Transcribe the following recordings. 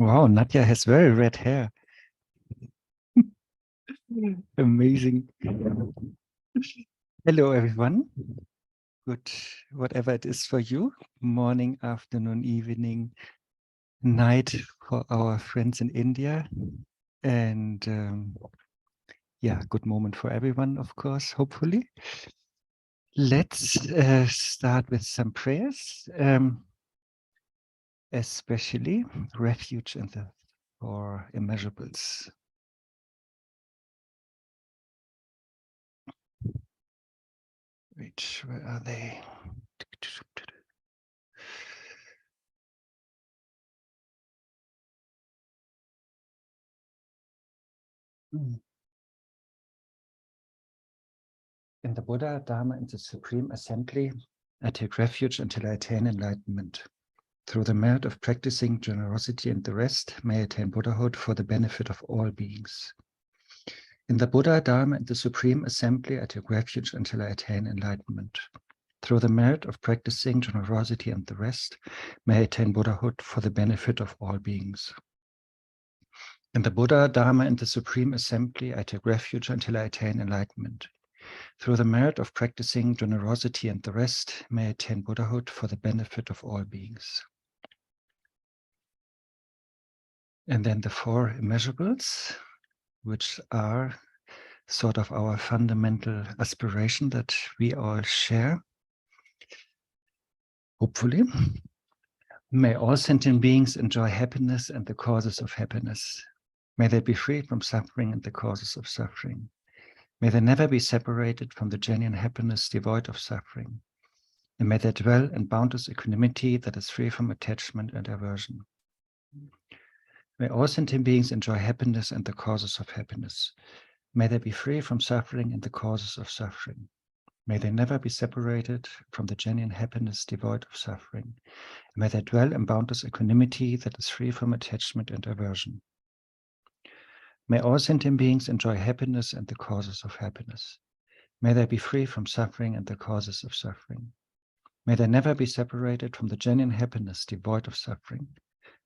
Wow, Nadia has very red hair. Amazing. Hello, everyone. Good, whatever it is for you. Morning, afternoon, evening, night for our friends in India. And yeah, good moment for everyone, of course, hopefully. Let's start with some prayers, especially refuge in the four immeasurables. Where are they? In the Buddha, Dharma, and the Supreme Assembly, I take refuge until I attain enlightenment. Through the merit of practicing generosity and the rest, may I attain Buddhahood for the benefit of all beings. In the Buddha, Dharma, and the Supreme Assembly, I take refuge until I attain enlightenment. Through the merit of practicing generosity and the rest, may I attain Buddhahood for the benefit of all beings. In the Buddha, Dharma, and the Supreme Assembly, I take refuge until I attain enlightenment. Through the merit of practicing generosity and the rest, may I attain Buddhahood for the benefit of all beings. And then the four immeasurables, which are sort of our fundamental aspiration that we all share, hopefully. May all sentient beings enjoy happiness and the causes of happiness. May they be free from suffering and the causes of suffering. May they never be separated from the genuine happiness devoid of suffering. And may they dwell in boundless equanimity that is free from attachment and aversion. May all sentient beings enjoy happiness and the causes of happiness. May they be free from suffering and the causes of suffering. May they never be separated from the genuine happiness devoid of suffering. May they dwell in boundless equanimity that is free from attachment and aversion. May all sentient beings enjoy happiness and the causes of happiness. May they be free from suffering and the causes of suffering. May they never be separated from the genuine happiness devoid of suffering.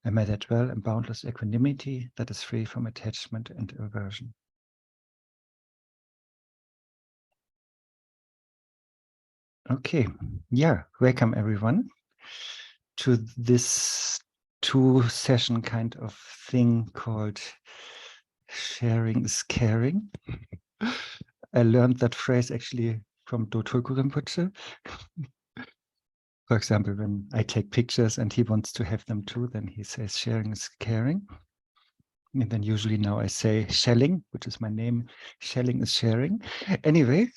And may they dwell in boundless equanimity that is free from attachment and aversion. Okay, yeah, welcome everyone to this two-session kind of thing called sharing is caring. I learned that phrase actually from Dzongsar Rinpoche. For example, when I take pictures and he wants to have them too, then he says sharing is caring. And then usually now I say Schelling, which is my name. Schelling is sharing. Anyway,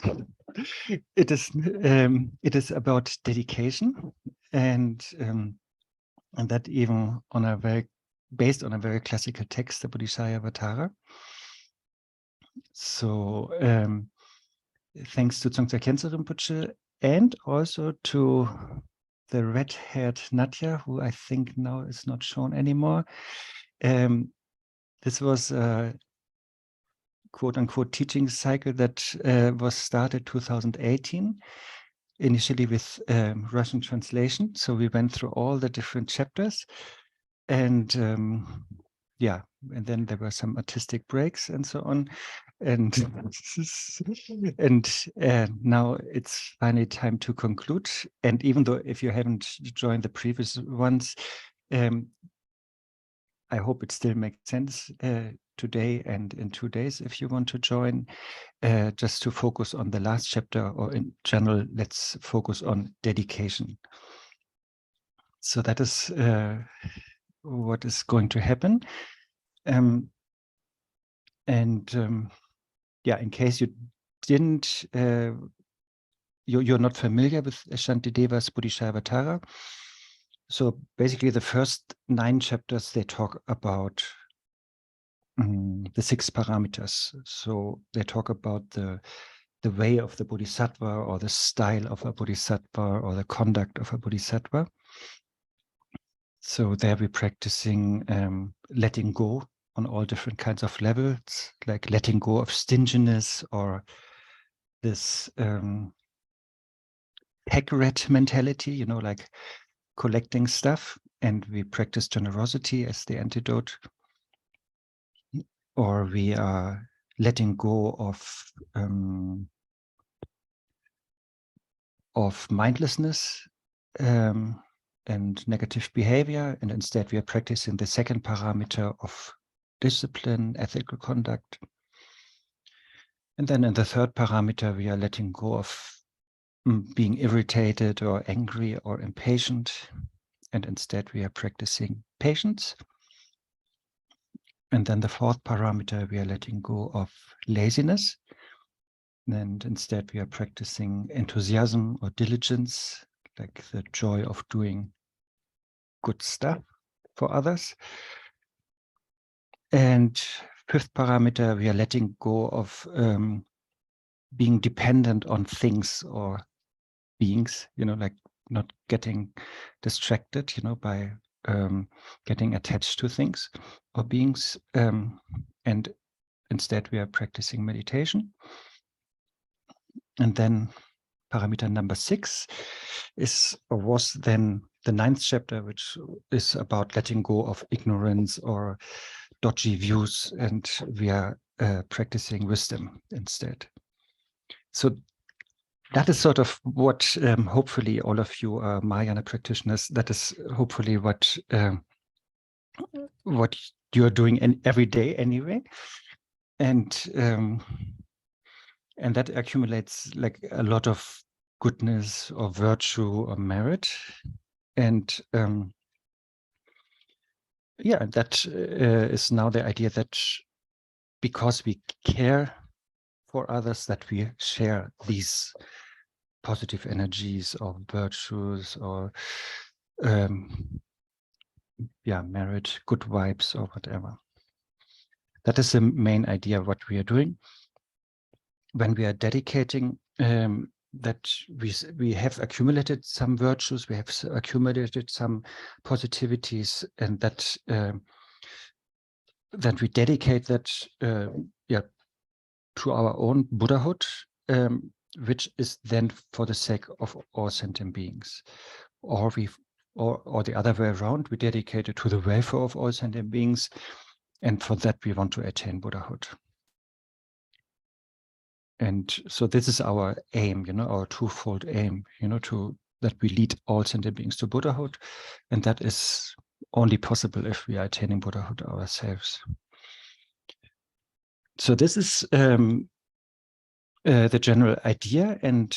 it is about dedication, and that even on a based on a very classical text, the Bodhicaryavatara. So thanks to Dzongsar Khyentse Rinpoche and also to the red-haired Nadia, who I think now is not shown anymore. This was a quote-unquote teaching cycle that was started 2018, initially with Russian translation. So we went through all the different chapters, and yeah, and then there were some artistic breaks and so on. And now it's finally time to conclude. And even though if you haven't joined the previous ones, I hope it still makes sense today and in 2 days if you want to join, just to focus on the last chapter, or in general, let's focus on dedication. So that is what is going to happen. Yeah, in case you didn't, you're not familiar with Shantideva's Bodhicaryavatara. So basically the first 9 chapters, they talk about the 6 parameters. So they talk about the way of the Bodhisattva, or the style of a Bodhisattva, or the conduct of a Bodhisattva. So there we're practicing letting go on all different kinds of levels, like letting go of stinginess, or this pack rat mentality, like collecting stuff, and we practice generosity as the antidote, or we are letting go of mindlessness and negative behavior, and instead we are practicing the second parameter of discipline, ethical conduct. And then in the third parameter, we are letting go of being irritated or angry or impatient, and instead we are practicing patience. And then the fourth parameter, we are letting go of laziness, and instead we are practicing enthusiasm or diligence, like the joy of doing good stuff for others. And fifth parameter, we are letting go of being dependent on things or beings, like not getting distracted, by getting attached to things or beings. And instead we are practicing meditation. And then parameter number 6 was then the 9th chapter, which is about letting go of ignorance or dodgy views, and we are practicing wisdom instead. So that is sort of what hopefully all of you are Mahayana practitioners. That is hopefully what you are doing every day anyway, and that accumulates like a lot of goodness or virtue or merit, and yeah, that is now the idea that because we care for others, that we share these positive energies or virtues or merit, good vibes or whatever. That is the main idea of what we are doing when we are dedicating. That we have accumulated some virtues, we have accumulated some positivities, and that that we dedicate that to our own Buddhahood, which is then for the sake of all sentient beings, or the other way around, we dedicate it to the welfare of all sentient beings, and for that we want to attain Buddhahood. And so this is our aim, our twofold aim, that we lead all sentient beings to Buddhahood, and that is only possible if we are attaining Buddhahood ourselves. So this is the general idea, and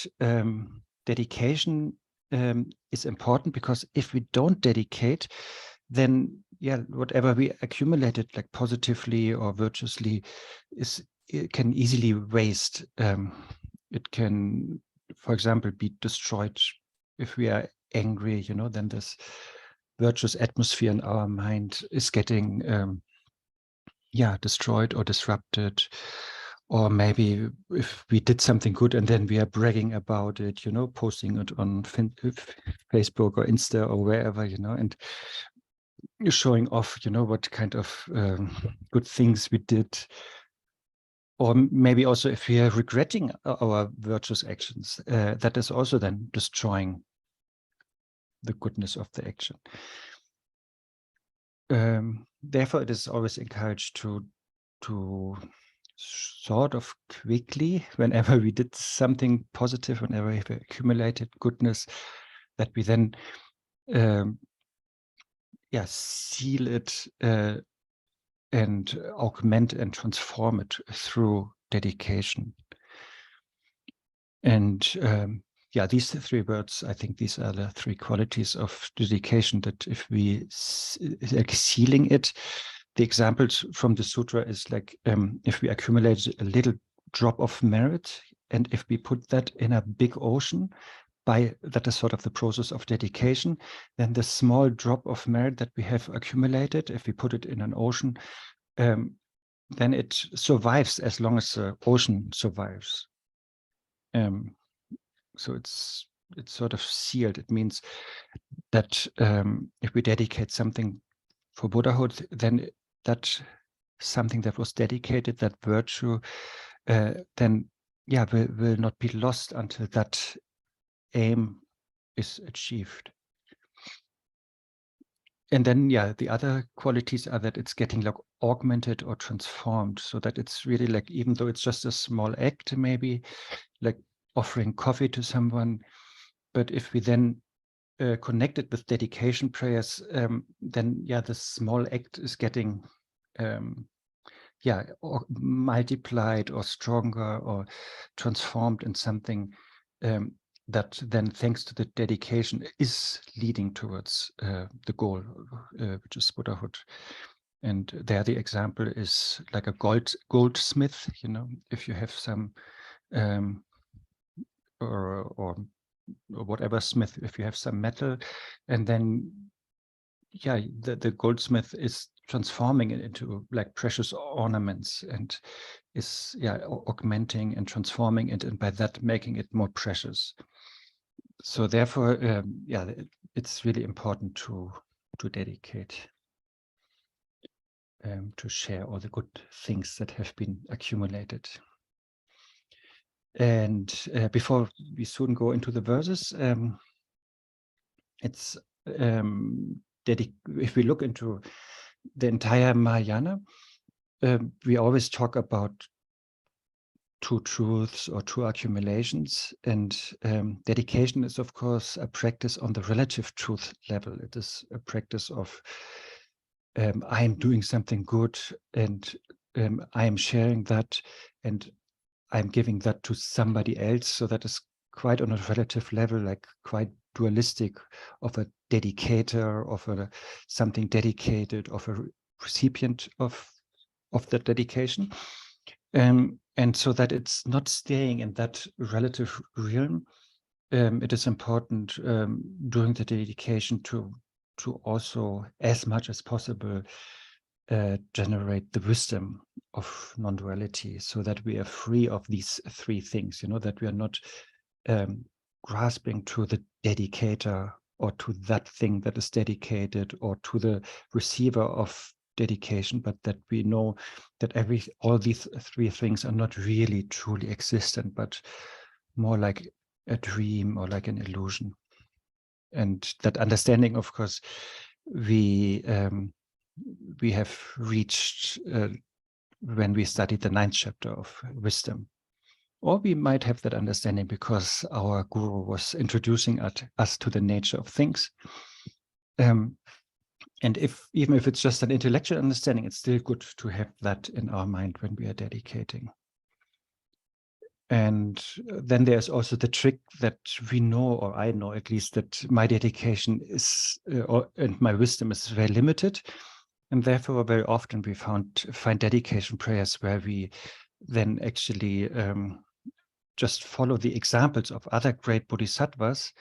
dedication is important, because if we don't dedicate, then whatever we accumulated, like positively or virtuously, it can easily waste. It can, for example, be destroyed if we are angry. Then this virtuous atmosphere in our mind is getting destroyed or disrupted. Or maybe if we did something good and then we are bragging about it, posting it on Facebook or Insta or wherever, and showing off, what kind of good things we did. Or maybe also if we are regretting our virtuous actions, that is also then destroying the goodness of the action. Therefore, it is always encouraged to sort of quickly, whenever we did something positive, whenever we accumulated goodness, that we then seal it and augment and transform it through dedication. And these 3 words, I think these are the 3 qualities of dedication, that if we like sealing it, the examples from the sutra is like if we accumulate a little drop of merit, and if we put that in a big ocean, that is sort of the process of dedication, then the small drop of merit that we have accumulated, if we put it in an ocean, then it survives as long as the ocean survives. So it's sort of sealed. It means that if we dedicate something for Buddhahood, then that something that was dedicated, that virtue, then will not be lost until that aim is achieved. And then, yeah, the other qualities are that it's getting like augmented or transformed, so that it's really like, even though it's just a small act, maybe like offering coffee to someone, but if we then connect it with dedication prayers, then yeah, the small act is getting yeah, or multiplied or stronger or transformed in something that then, thanks to the dedication, is leading towards the goal, which is Buddhahood. And there the example is like a goldsmith, you know, if you have some or whatever smith, if you have some metal, and then yeah, the goldsmith is transforming it into like precious ornaments, and is augmenting and transforming it, and by that making it more precious. So therefore, yeah, it's really important to dedicate, to share all the good things that have been accumulated. And before we soon go into the verses, it's if we look into the entire Mahayana, we always talk about two truths or two accumulations, and dedication is, of course, a practice on the relative truth level. It is a practice of I am doing something good, and I am sharing that, and I'm giving that to somebody else. So that is quite on a relative level, like quite dualistic, of a dedicator, of something dedicated, of a recipient of that dedication. And so that it's not staying in that relative realm, it is important during the dedication to also, as much as possible, generate the wisdom of non-duality, so that we are free of these three things, you know, that we are not grasping to the dedicator, or to that thing that is dedicated, or to the receiver of dedication, but that we know that all these three things are not really truly existent, but more like a dream or like an illusion. And that understanding, of course, we have reached when we studied the 9th chapter of Wisdom. Or we might have that understanding because our guru was introducing us to the nature of things. And even if it's just an intellectual understanding, it's still good to have that in our mind when we are dedicating. And then there's also the trick that we know, or I know at least, that my dedication is, and my wisdom is very limited. And therefore, very often we find dedication prayers where we then actually just follow the examples of other great bodhisattvas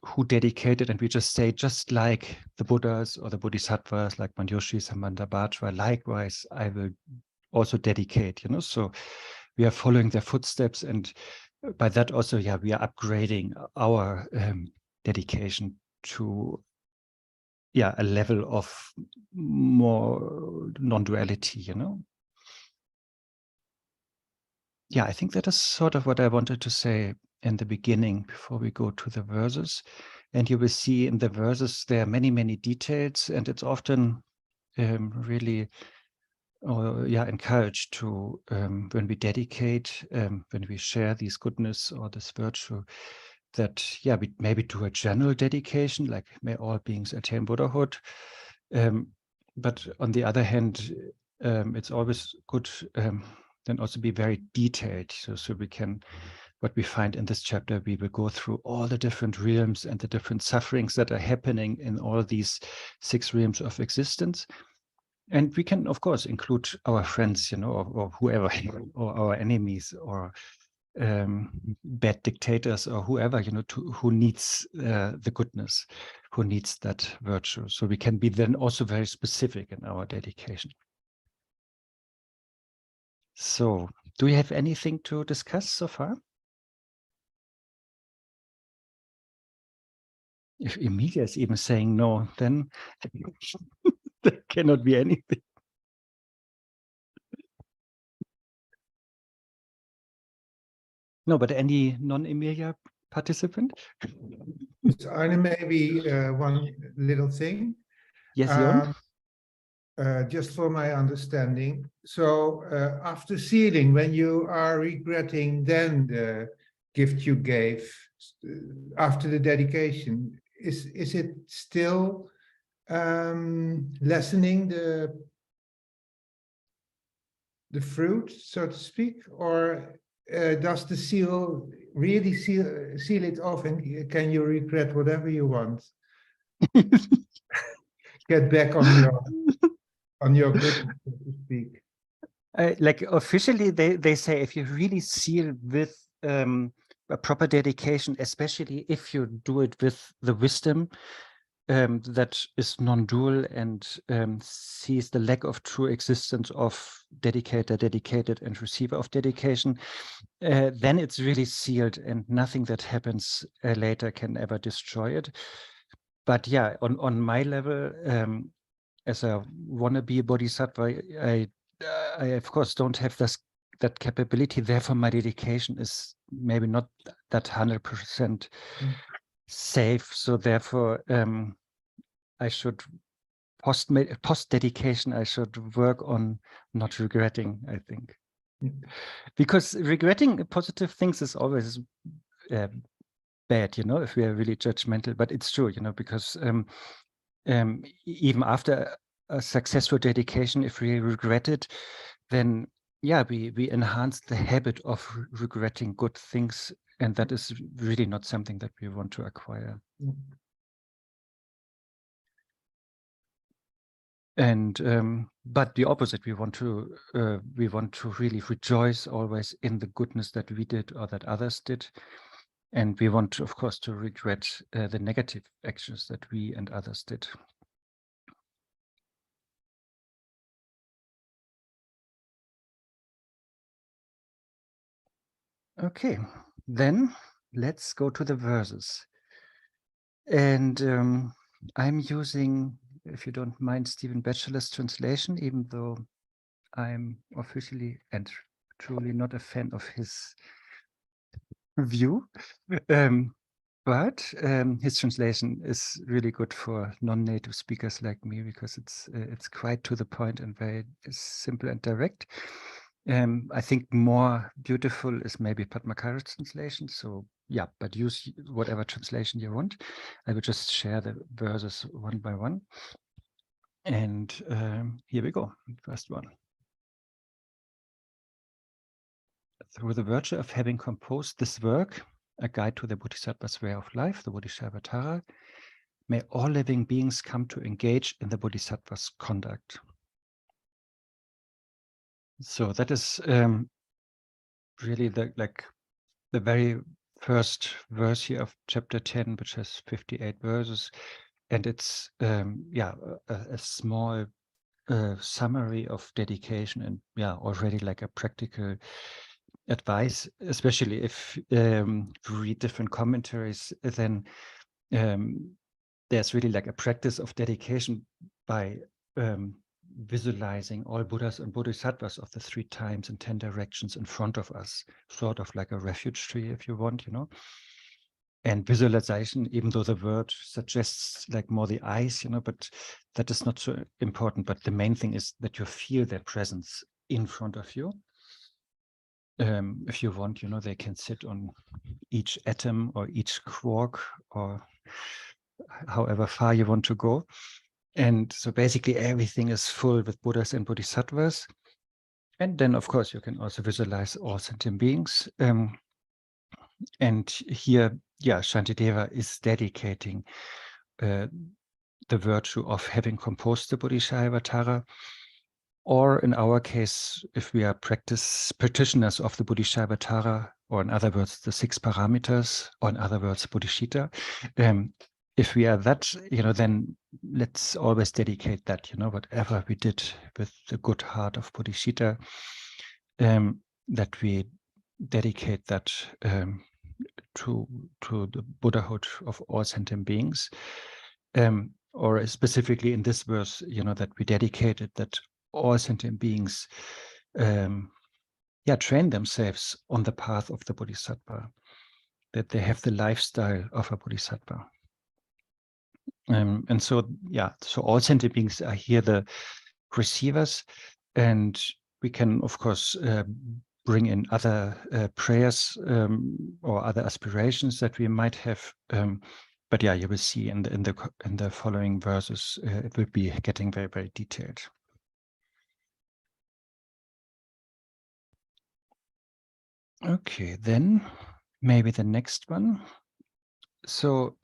who dedicated, and we just say, just like the Buddhas or the bodhisattvas, like Manjushri, Samandabhadra, likewise, I will also dedicate, you know. So we are following their footsteps, and by that also, yeah, we are upgrading our dedication to a level of more non-duality, you know. Yeah, I think that is sort of what I wanted to say in the beginning before we go to the verses. And you will see in the verses there are many, many details, and it's often really encouraged to, when we dedicate, when we share this goodness or this virtue, that we maybe do a general dedication, like may all beings attain Buddhahood. But on the other hand, it's always good then also be very detailed, so we can, what we find in this chapter, we will go through all the different realms and the different sufferings that are happening in all these 6 realms of existence. And we can, of course, include our friends, you know, or whoever, or our enemies, or bad dictators, or whoever, you know, who needs the goodness, who needs that virtue. So we can be then also very specific in our dedication. So, do you have anything to discuss so far? If Emilia is even saying no, then there cannot be anything. No, but any non-Emilia participant. So Arne, maybe one little thing. Yes, Jon? Just for my understanding. So after sealing, when you are regretting then the gift you gave after the dedication, is it still lessening the fruit, so to speak, or does the seal really seal it off, and can you regret whatever you want? Get back on your goodness, so to speak. Like officially, they say if you really seal with a proper dedication, especially if you do it with the wisdom that is non-dual and sees the lack of true existence of dedicated and receiver of dedication, then it's really sealed and nothing that happens later can ever destroy it. But yeah, on my level, as a wannabe bodhisattva, I of course don't have that capability. Therefore, my dedication is maybe not that 100% safe. So therefore, I should post dedication. I should work on not regretting, I think, because regretting positive things is always bad, you know, if we are really judgmental. But it's true, you know, because even after a successful dedication, if we regret it, then yeah, we enhance the habit of regretting good things, and that is really not something that we want to acquire. And but the opposite, we want to really rejoice always in the goodness that we did or that others did, and we want to, of course, to regret the negative actions that we and others did. Okay, then let's go to the verses. And I'm using, if you don't mind, Stephen Batchelor's translation, even though I'm officially and truly not a fan of his view. But his translation is really good for non-native speakers like me, because it's quite to the point and very simple and direct. I think more beautiful is maybe Padmakara's translation. So yeah, but use whatever translation you want. I will just share the verses one by one. And here we go, first one. Through the virtue of having composed this work, a guide to the Bodhisattva's way of life, the Bodhicaryavatara, may all living beings come to engage in the Bodhisattva's conduct. So that is really the very first verse here of chapter 10, which has 58 verses, and it's yeah, a small summary of dedication, and yeah, already like a practical advice, especially if you read different commentaries. Then there's really like a practice of dedication by visualizing all Buddhas and Bodhisattvas of the 3 times and 10 directions in front of us, sort of like a refuge tree, if you want, you know. And visualization, even though the word suggests like more the eyes, you know, but that is not so important. But the main thing is that you feel their presence in front of you. If you want, you know, they can sit on each atom or each quark, or however far you want to go. And so basically everything is full with Buddhas and Bodhisattvas. And then, of course, you can also visualize all sentient beings. And here, yeah, Shantideva is dedicating the virtue of having composed the Bodhicaryavatara, or in our case, if we are practitioners of the Bodhicaryavatara, or in other words, the 6 parameters, or in other words, Bodhicitta, if we are that, you know, then let's always dedicate that, you know, whatever we did with the good heart of Bodhicitta, that we dedicate that to the Buddhahood of all sentient beings, or specifically in this verse, you know, that we dedicated that all sentient beings, yeah, train themselves on the path of the Bodhisattva. that they have the lifestyle of a Bodhisattva. And so, yeah, so all sentient beings are here the receivers, and we can, of course, bring in other prayers or other aspirations that we might have. But yeah, you will see in the following verses, it will be getting very, very detailed. Okay, then maybe the next one. So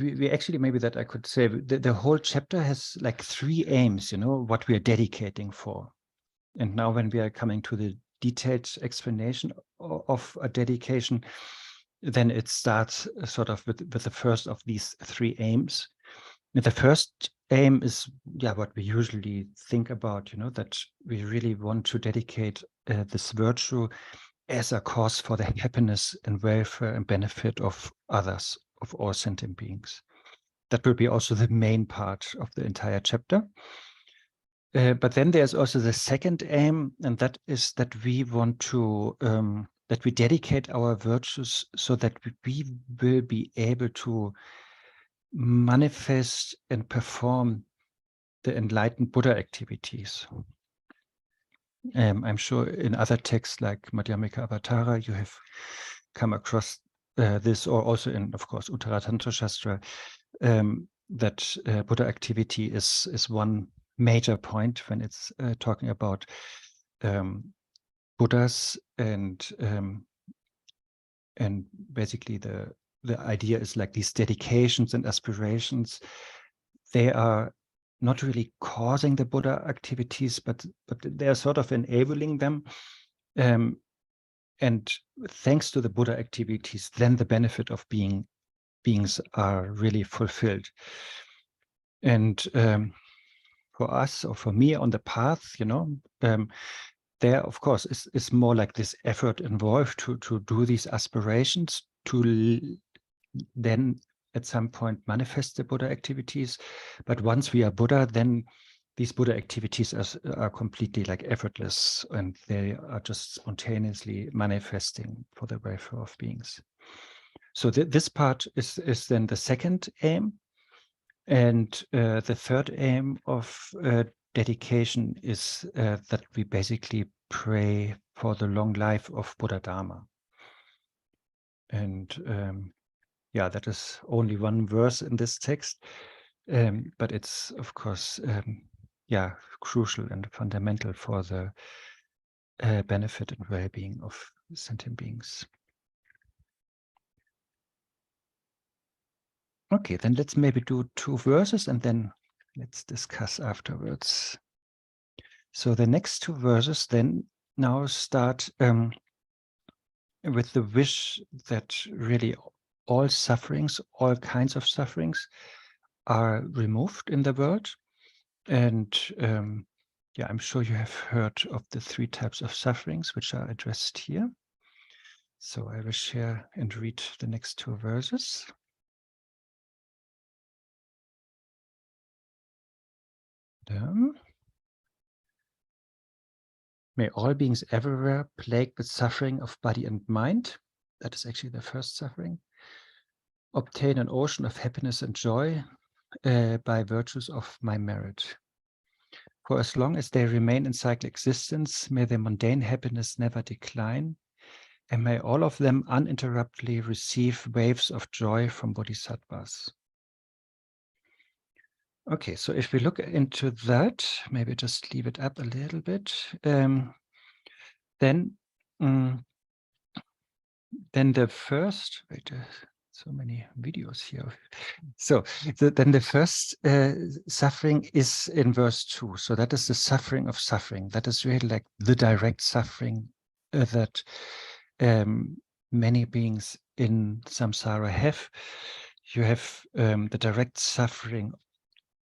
we actually, maybe that I could say, the whole chapter has like 3 aims, you know, what we are dedicating for. And now when we are coming to the detailed explanation of a dedication, then it starts sort of with the first of these 3 aims. And the first aim is, yeah, what we usually think about, you know, that we really want to dedicate this virtue as a cause for the happiness and welfare and benefit of others, of all sentient beings. That will be also the main part of the entire chapter. But then there's also the second aim, and that is that we want to, that we dedicate our virtues so that we will be able to manifest and perform the enlightened Buddha activities. I'm sure in other texts like Bodhicaryavatara, you have come across this, or also in, of course, Uttara Tantra Shastra, that Buddha activity is one major point when it's talking about Buddhas, and basically the idea is like these dedications and aspirations. They are not really causing the Buddha activities, but they are sort of enabling them. And thanks to the Buddha activities, then the benefit of beings are really fulfilled. And for us, or for me on the path, you know, there, of course, is more like this effort involved to do these aspirations, to then at some point manifest the Buddha activities. But once we are Buddha, then these Buddha activities are completely like effortless, and they are just spontaneously manifesting for the welfare of beings. So this part is then the second aim. And the third aim of dedication is that we basically pray for the long life of Buddha Dharma. And yeah, that is only one verse in this text, but it's, of course, yeah, crucial and fundamental for the benefit and well-being of sentient beings. Okay, then let's maybe do 2 verses and then let's discuss afterwards. So the next 2 verses then now start with the wish that really all sufferings, all kinds of sufferings are removed in the world. And yeah, I'm sure you have heard of the 3 types of sufferings which are addressed here. So I will share and read the next 2 verses. May all beings everywhere plagued with suffering of body and mind, that is actually the first suffering, obtain an ocean of happiness and joy by virtues of my merit. For as long as they remain in cyclic existence, may their mundane happiness never decline, and may all of them uninterruptedly receive waves of joy from bodhisattvas. Okay, so if we look into that, maybe just leave it up a little bit, then the first, wait, so many videos here. So then the first suffering is in verse 2. So that is the suffering of suffering. That is really like the direct suffering that many beings in samsara have. You have the direct suffering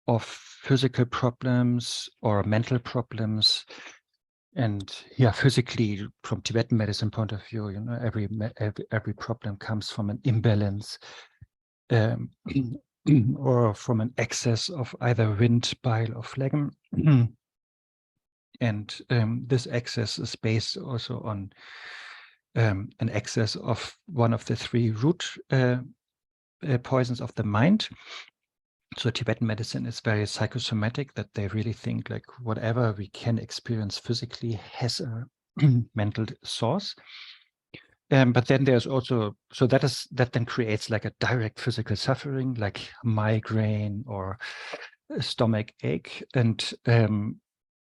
of physical problems or mental problems. And yeah, physically, from Tibetan medicine point of view, you know, every problem comes from an imbalance or from an excess of either wind, bile, or phlegm. And this excess is based also on an excess of one of the three root poisons of the mind. So Tibetan medicine is very psychosomatic, that they really think like whatever we can experience physically has a mental source. But then there's also, so that then creates like a direct physical suffering, like migraine or a stomach ache. And then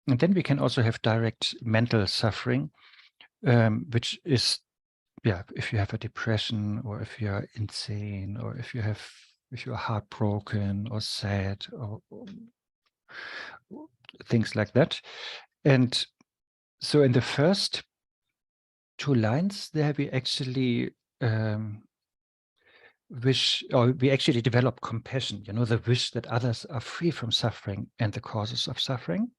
we can also have direct mental suffering, which is, yeah, if you have a depression, or if you're insane, or if you're heartbroken or sad, or things like that. And so in the first two lines there, we actually we actually develop compassion, the wish that others are free from suffering and the causes of suffering.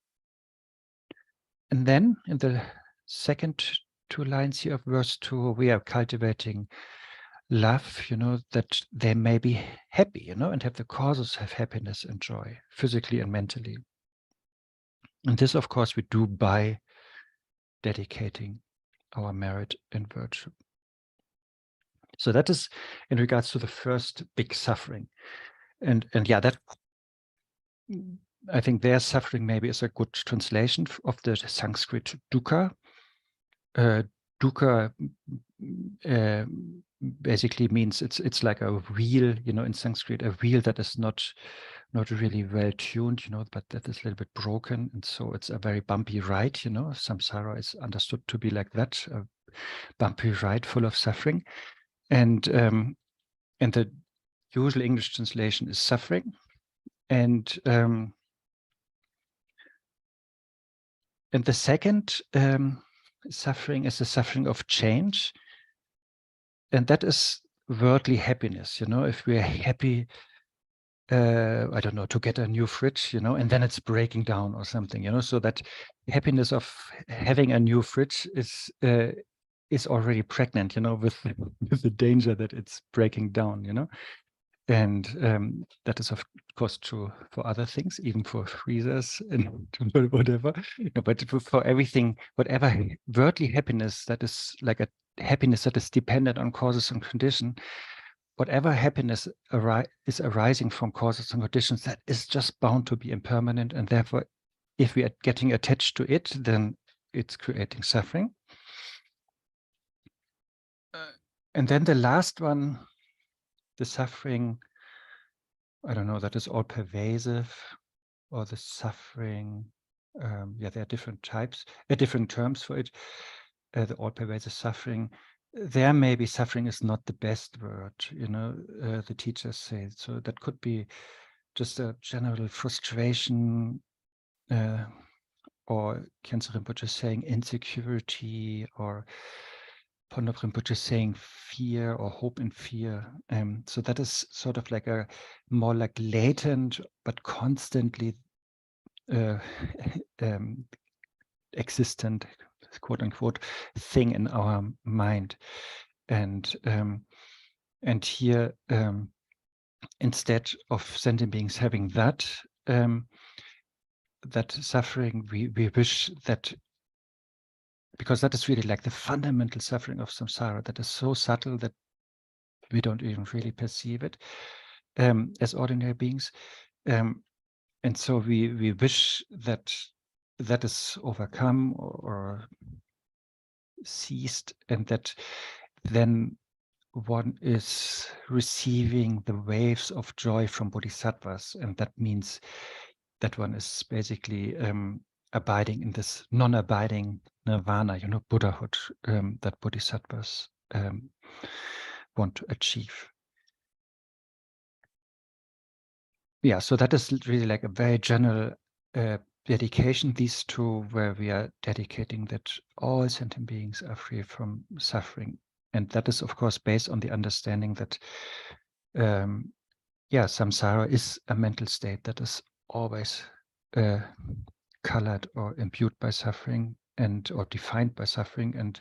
And then in the second two lines here of verse 2, we are cultivating love, that they may be happy, and have the causes of happiness and joy, physically and mentally. And this, of course, we do by dedicating our merit and virtue. So that is in regards to the first big suffering. And yeah, that, I think their suffering maybe is a good translation of the Sanskrit dukkha. Dukkha basically means it's like a wheel, in Sanskrit, a wheel that is not really well tuned, but that is a little bit broken, and so it's a very bumpy ride. Samsara is understood to be like that, a bumpy ride full of suffering, and the usual English translation is suffering, and the second suffering is the suffering of change, and that is worldly happiness. If we are happy, I don't know, to get a new fridge, and then it's breaking down or something, so that happiness of having a new fridge is already pregnant, with the danger that it's breaking down, and that is of course true for other things, even for freezers and whatever. But for everything, whatever worldly happiness that is like a happiness that is dependent on causes and conditions, whatever happiness is arising from causes and conditions, that is just bound to be impermanent, and therefore, if we are getting attached to it, then it's creating suffering. And then the last one, the suffering, I don't know, that is all pervasive, or the suffering, yeah, there are different types, different terms for it. The all pervasive suffering, there maybe suffering is not the best word, the teachers say. So that could be just a general frustration, or Khyentse Rinpoche saying insecurity, or Pondop Rinpoche saying fear or hope and fear. So that is sort of like a more like latent but constantly existent, quote unquote, thing in our mind. And here, instead of sentient beings having that suffering, we wish that, because that is really like the fundamental suffering of samsara, that is so subtle that we don't even really perceive it as ordinary beings. And so we wish that is overcome or ceased, and that then one is receiving the waves of joy from bodhisattvas, and that means that one is basically abiding in this non-abiding nirvana, Buddhahood, that bodhisattvas want to achieve. Yeah, so that is really like a very general dedication, these two, where we are dedicating that all sentient beings are free from suffering. And that is, of course, based on the understanding that, yeah, samsara is a mental state that is always colored or imbued by suffering, or defined by suffering, and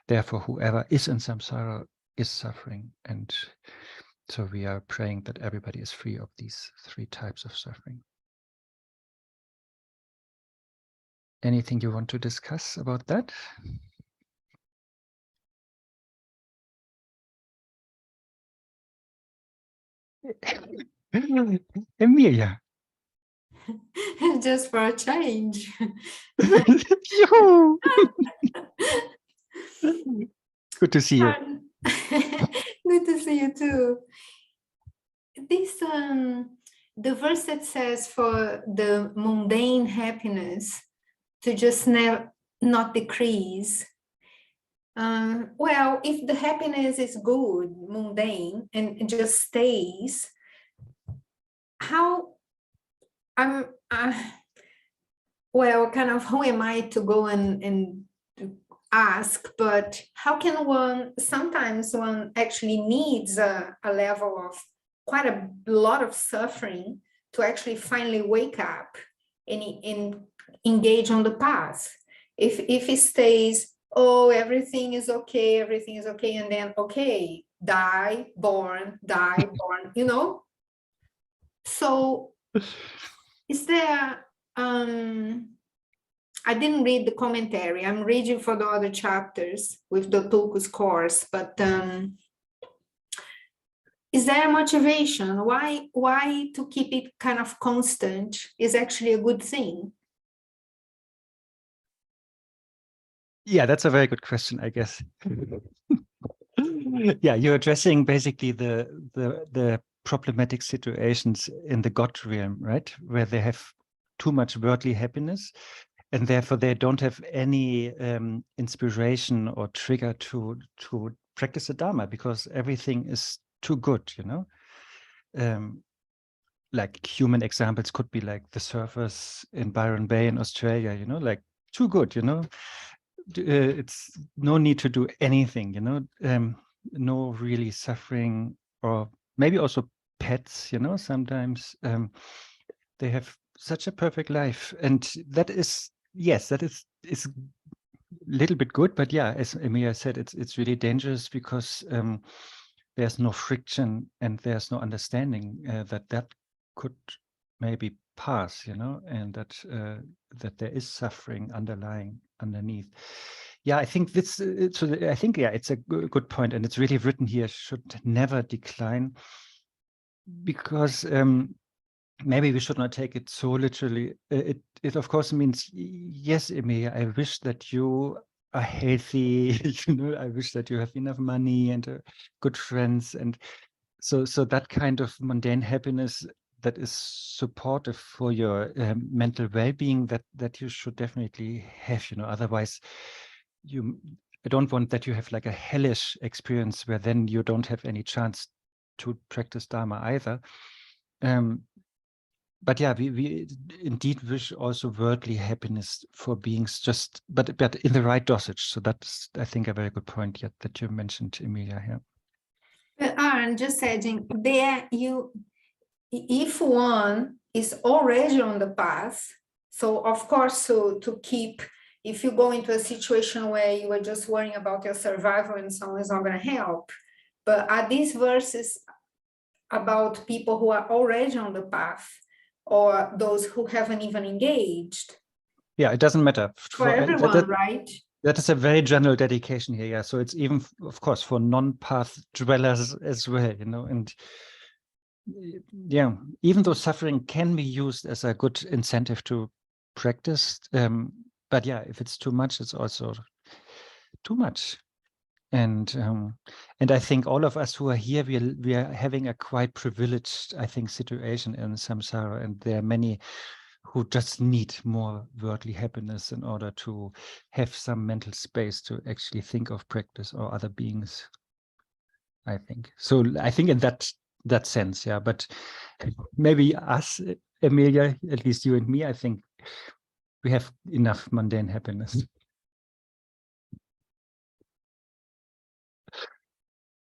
therefore whoever is in samsara is suffering. And so we are praying that everybody is free of these three types of suffering. Anything you want to discuss about that? Emilia. Just for a change. Yoo-hoo! Good to see you. Good to see you too. This the verse that says for the mundane happiness to just not decrease. Well, if the happiness is good, mundane, and it just stays, how well, kind of who am I to go and ask, but how can sometimes one actually needs a level of quite a lot of suffering to actually finally wake up and engage on the path. If it stays, oh, everything is okay, and then, okay, die, born, you know? So is there, I didn't read the commentary. I'm reading for the other chapters with the Tulku's course, but is there a motivation? Why to keep it kind of constant is actually a good thing? Yeah, that's a very good question, I guess. Yeah, you're addressing basically the problematic situations in the God realm, right? Where they have too much worldly happiness, and therefore they don't have any inspiration or trigger to practice the Dharma because everything is too good, you know. Like human examples could be like the surfers in Byron Bay in Australia, you know, like too good, you know. It's no need to do anything, you know, no really suffering, or maybe also pets, you know, sometimes they have such a perfect life, and that is, yes, that is a little bit good, but yeah, as Emilia said, it's really dangerous because there's no friction and there's no understanding that could maybe pass, you know, and that there is suffering underneath. Yeah, I think this. I think it's a good point, and it's really written here. Should never decline, because maybe we should not take it so literally. It of course means, yes, Emilia, I wish that you are healthy. You know, I wish that you have enough money and good friends, and so that kind of mundane happiness that is supportive for your mental well-being, that you should definitely have, you know. Otherwise, I don't want that you have like a hellish experience where then you don't have any chance to practice Dharma either. But yeah, we indeed wish also worldly happiness for beings, just but in the right dosage. So that's, I think, a very good point yet that you mentioned, Emilia, here. Arne, just adding there, if one is already on the path, so of course, to keep, if you go into a situation where you are just worrying about your survival and so on, is not going to help. But are these verses about people who are already on the path, or those who haven't even engaged? Yeah, it doesn't matter. For everyone, right? That is a very general dedication here. Yeah, so it's even, of course, for non-path dwellers as well, you know. And yeah, even though suffering can be used as a good incentive to practice, but yeah, if it's too much, it's also too much. And I think all of us who are here, we are having a quite privileged, I think, situation in samsara, and there are many who just need more worldly happiness in order to have some mental space to actually think of practice or other beings, I think. So I think in that sense, yeah. But maybe us, Emilia, at least you and me, I think we have enough mundane happiness.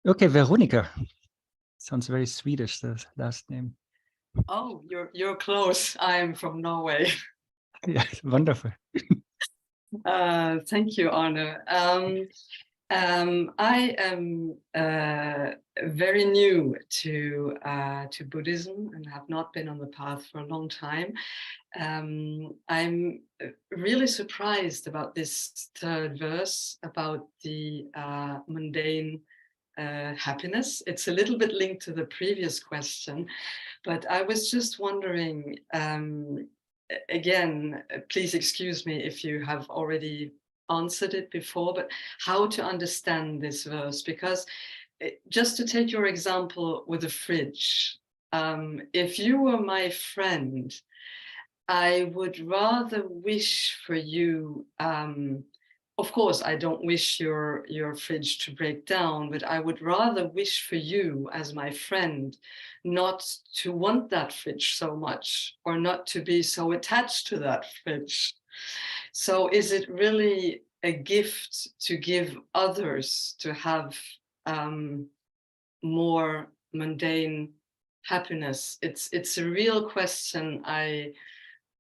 Okay, Veronica. Sounds very Swedish, the last name. Oh, you're close. I'm from Norway. Yeah, wonderful. Thank you, Arne. I am very new to Buddhism and have not been on the path for a long time. I'm really surprised about this third verse about the mundane happiness. It's a little bit linked to the previous question, but I was just wondering, again, please excuse me if you have already answered it before, but how to understand this verse, because just to take your example with the fridge, if you were my friend, I would rather wish for you, of course, I don't wish your fridge to break down, but I would rather wish for you as my friend not to want that fridge so much, or not to be so attached to that fridge. So is it really a gift to give others to have more mundane happiness? It's a real question I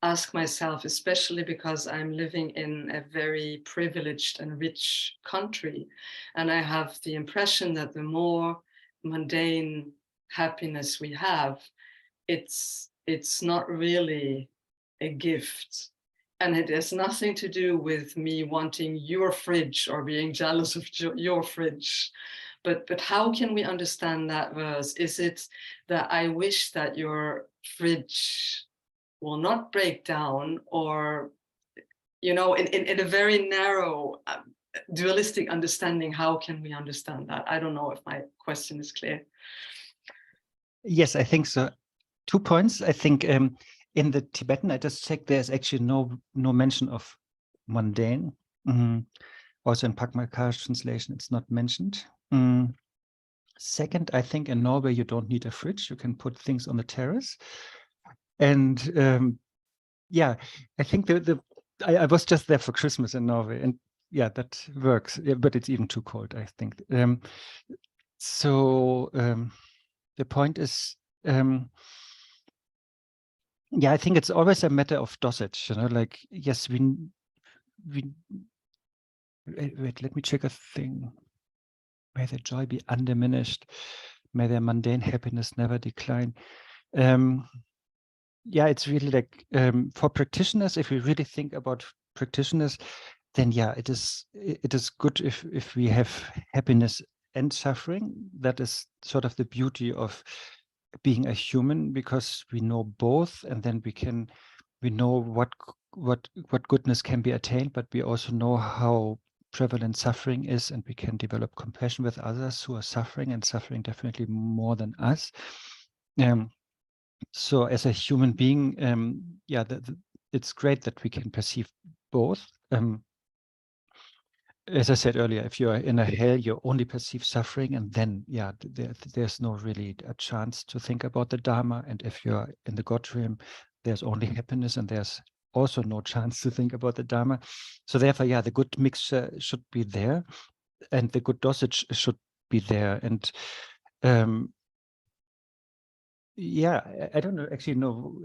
ask myself, especially because I'm living in a very privileged and rich country, and I have the impression that the more mundane happiness we have, it's not really a gift, and it has nothing to do with me wanting your fridge or being jealous of your fridge. But how can we understand that verse? Is it that I wish that your fridge will not break down, or, you know, in a very narrow dualistic understanding, how can we understand that? I don't know if my question is clear. Yes, I think so. 2 points. I think in the Tibetan, I just checked, there's actually no mention of mundane. Also in Pakmakara's translation, it's not mentioned. Second, I think in Norway, you don't need a fridge. You can put things on the terrace. And yeah, I think I was just there for Christmas in Norway, and yeah, that works. Yeah, but it's even too cold, I think. So the point is, yeah, I think it's always a matter of dosage. You know, like, yes, we wait. Let me check a thing. May the joy be undiminished. May their mundane happiness never decline. Yeah, it's really like for practitioners, if we really think about practitioners, then yeah, it is good if we have happiness and suffering. That is sort of the beauty of being a human, because we know both, and then we know what goodness can be attained, but we also know how prevalent suffering is, and we can develop compassion with others who are suffering, and suffering definitely more than us. So as a human being, yeah, it's great that we can perceive both. As I said earlier, if you are in a hell, you only perceive suffering, and then, yeah, there's no really a chance to think about the Dharma. And if you're in the God realm, there's only happiness, and there's also no chance to think about the Dharma. So therefore, yeah, the good mixture should be there, and the good dosage should be there. And yeah, I don't know, actually, no.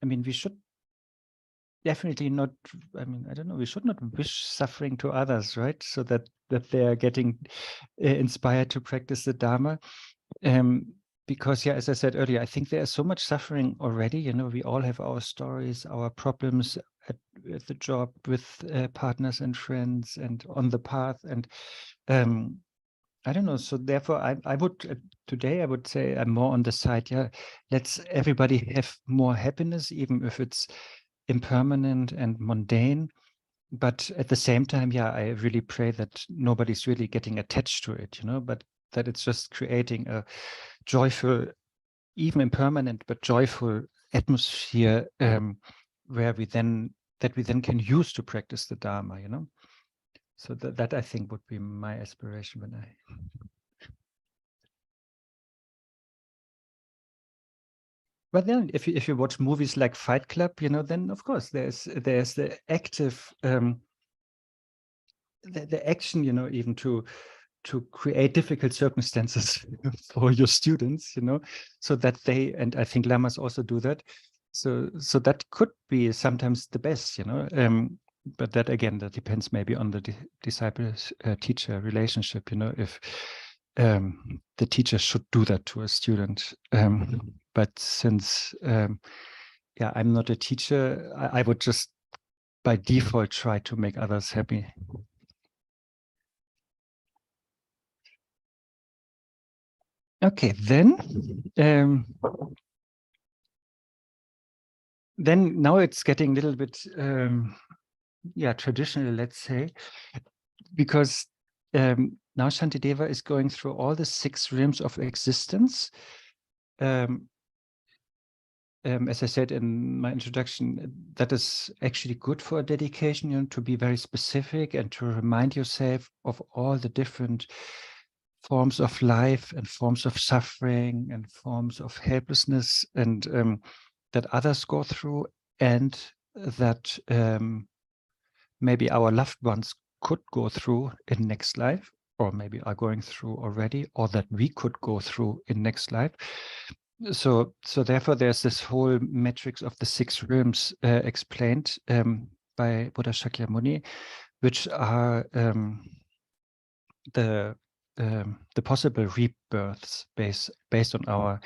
I mean, we should definitely not, I mean, I don't know, we should not wish suffering to others, right? So that they are getting inspired to practice the Dharma. Because, yeah, as I said earlier, I think there is so much suffering already. You know, we all have our stories, our problems at the job, with partners and friends, and on the path. And I don't know. So therefore, I would today I would say I'm more on the side. Yeah, let's everybody have more happiness, even if it's impermanent and mundane. But at the same time, yeah, I really pray that nobody's really getting attached to it, you know, but that it's just creating a joyful, even impermanent but joyful atmosphere, where we then can use to practice the Dharma, you know. So that I think would be my aspiration when I. But then, if you watch movies like Fight Club, you know, then of course there's the active, the action, you know, even to create difficult circumstances for your students, you know, so that they, and I think lamas also do that. So that could be sometimes the best, you know. But that again, that depends maybe on the disciple-teacher relationship, you know, if the teacher should do that to a student. But since, yeah, I'm not a teacher, I would just by default try to make others happy. Okay, then now it's getting a little bit traditional, let's say, because now Shantideva is going through all the 6 realms of existence. As I said in my introduction, that is actually good for a dedication, you know, to be very specific and to remind yourself of all the different forms of life and forms of suffering and forms of helplessness and that others go through, and that maybe our loved ones could go through in next life, or maybe are going through already, or that we could go through in next life. So therefore there's this whole matrix of the 6 realms explained by Buddha Shakyamuni, which are the possible rebirths based on our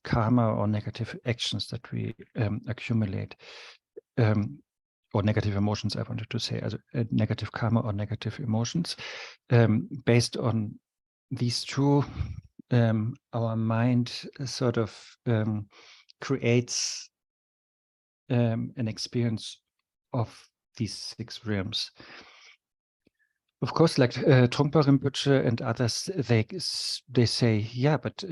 karma or negative actions that we accumulate, or negative emotions, I wanted to say, as negative karma or negative emotions. Based on these 2, our mind sort of creates an experience of these 6 realms. Of course, like Trungpa Rinpoche and others, they say, yeah, but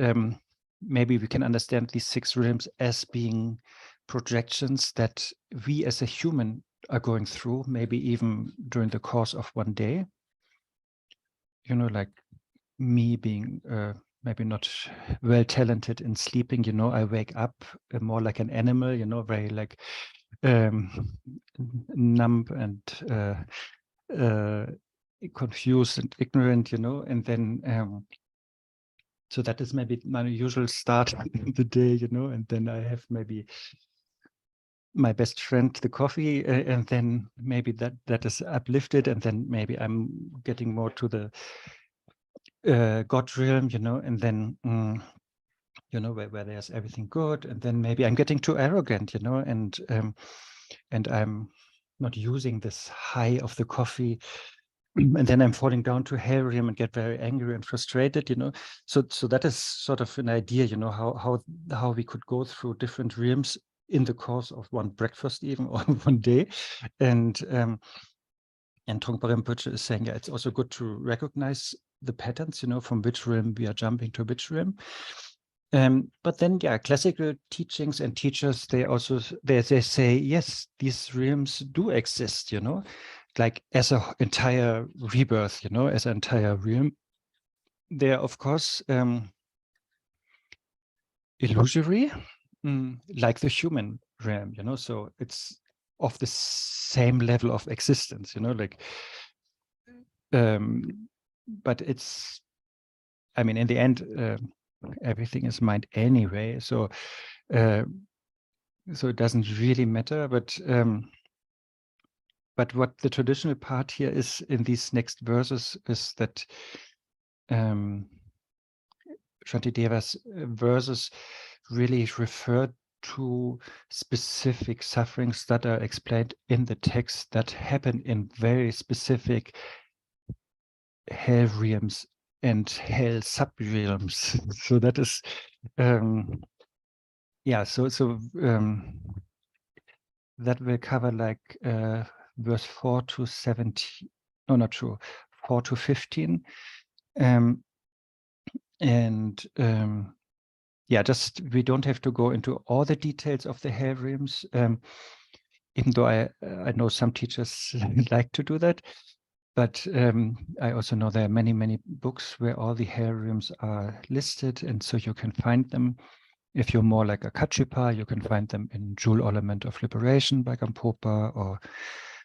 maybe we can understand these 6 realms as being projections that we as a human are going through, maybe even during the course of one day. You know, like me being maybe not well talented in sleeping, you know, I wake up more like an animal, you know, very like numb and confused and ignorant, you know, and then so that is maybe my usual start in the day, you know, and then I have maybe my best friend, the coffee, and then maybe that is uplifted, and then maybe I'm getting more to the God realm, you know, and then you know, where there's everything good, and then maybe I'm getting too arrogant, you know, and I'm not using this high of the coffee, and then I'm falling down to hell realm and get very angry and frustrated, you know. So that is sort of an idea, you know, how we could go through different realms in the course of one breakfast, even, or one day, and Trungpa Rinpoche is saying, yeah, it's also good to recognize the patterns, you know, from which realm we are jumping to which realm. But then, yeah, classical teachings and teachers, they say, yes, these realms do exist, you know, like as an entire rebirth, you know, as an entire realm. They are, of course, illusory, like the human realm, you know, so it's of the same level of existence, you know, like, but it's, I mean, in the end, everything is mind anyway, so it doesn't really matter, but what the traditional part here is in these next verses is that Shantideva's verses really refer to specific sufferings that are explained in the text that happen in very specific hell realms and hell sub-realms. So that is, yeah, so that will cover like verse 4 to 17, no, not true, 4 to 15. Yeah, just we don't have to go into all the details of the hell realms, even though I know some teachers like to do that. But I also know there are many, many books where all the hell realms are listed, and so you can find them. If you're more like a Kachipa, you can find them in Jewel Ornament of Liberation by Gampopa, or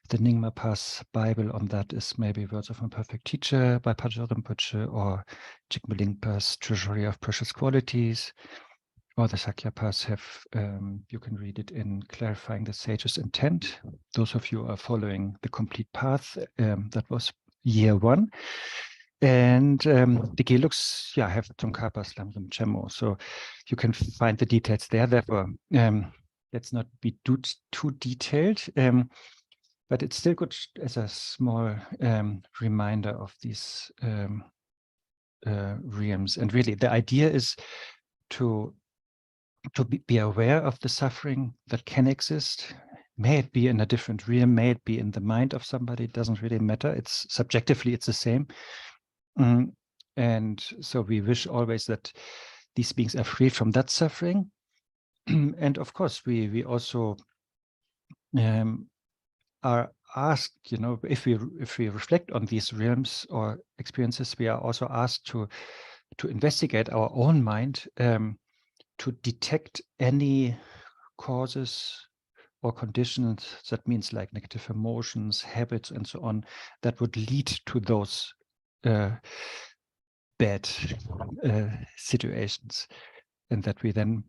the Nyingma Pass Bible on that is maybe Words of a Perfect Teacher by Paja Rinpoche, or Jigme Lingpa's Treasury of Precious Qualities, or the Sakya Pass have, you can read it in Clarifying the Sage's Intent. Those of you who are following the complete path, that was year 1. And the Gelux, yeah, have Tsongkhapa Lamrim Chemo. So you can find the details there. Therefore, let's not be too detailed. but it's still good as a small reminder of these realms. And really, the idea is to be aware of the suffering that can exist. May it be in a different realm, may it be in the mind of somebody, it doesn't really matter. It's subjectively, it's the same. And so we wish always that these beings are free from that suffering. And of course, we also are asked, if we reflect on these realms or experiences, we are also asked to investigate our own mind, to detect any causes or conditions, that means like negative emotions, habits, and so on, that would lead to those bad situations, and that we then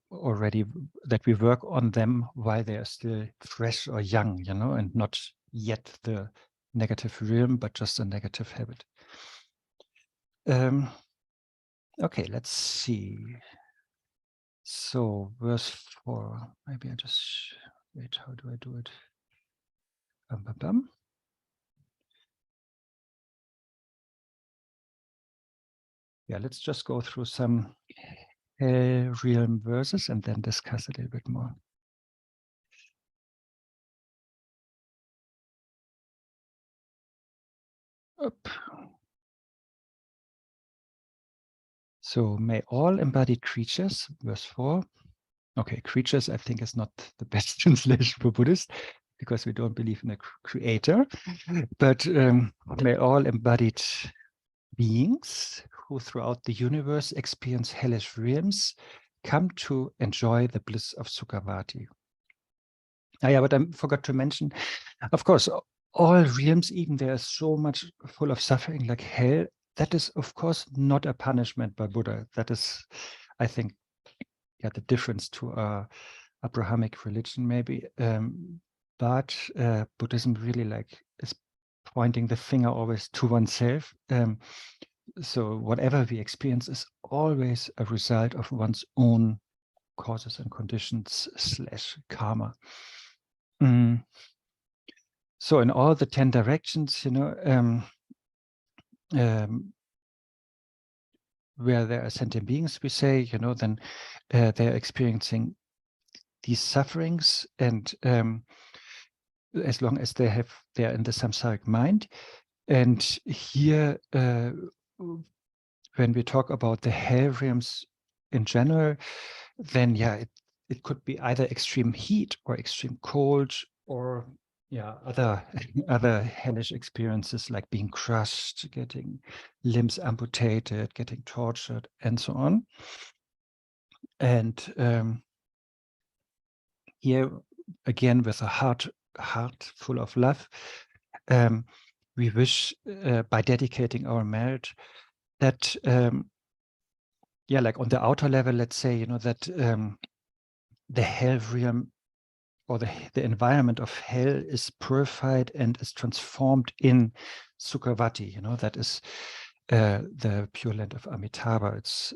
that we work on them while they are still fresh or young, and not yet the negative realm, but just a negative habit. Okay, let's see. So verse 4, maybe I just wait, how do I do it? Yeah, let's just go through some realm verses and then discuss a little bit more. Up. So may all embodied creatures, verse 4. Okay, creatures I think is not the best translation for Buddhist, because we don't believe in a creator, but may all embodied beings who throughout the universe experience hellish realms come to enjoy the bliss of Sukhavati. Yeah, but I forgot to mention, of course, all realms, even there is so much full of suffering like hell, that is of course not a punishment by Buddha. That is, I think, yeah, the difference to a Abrahamic religion maybe. But Buddhism really is pointing the finger always to oneself. So whatever we experience is always a result of one's own causes and conditions / karma. So in all the 10 directions, where there are sentient beings, we say, then they're experiencing these sufferings, and as long as they're in the samsaric mind. And here, when we talk about the hell realms in general, then yeah, it could be either extreme heat or extreme cold, or other hellish experiences like being crushed, getting limbs amputated, getting tortured, and so on. And here again, with a heart full of love, we wish, by dedicating our merit, that like on the outer level, let's say, that the hell realm or the environment of hell is purified and is transformed in Sukhavati, that is the Pure Land of Amitabha. It's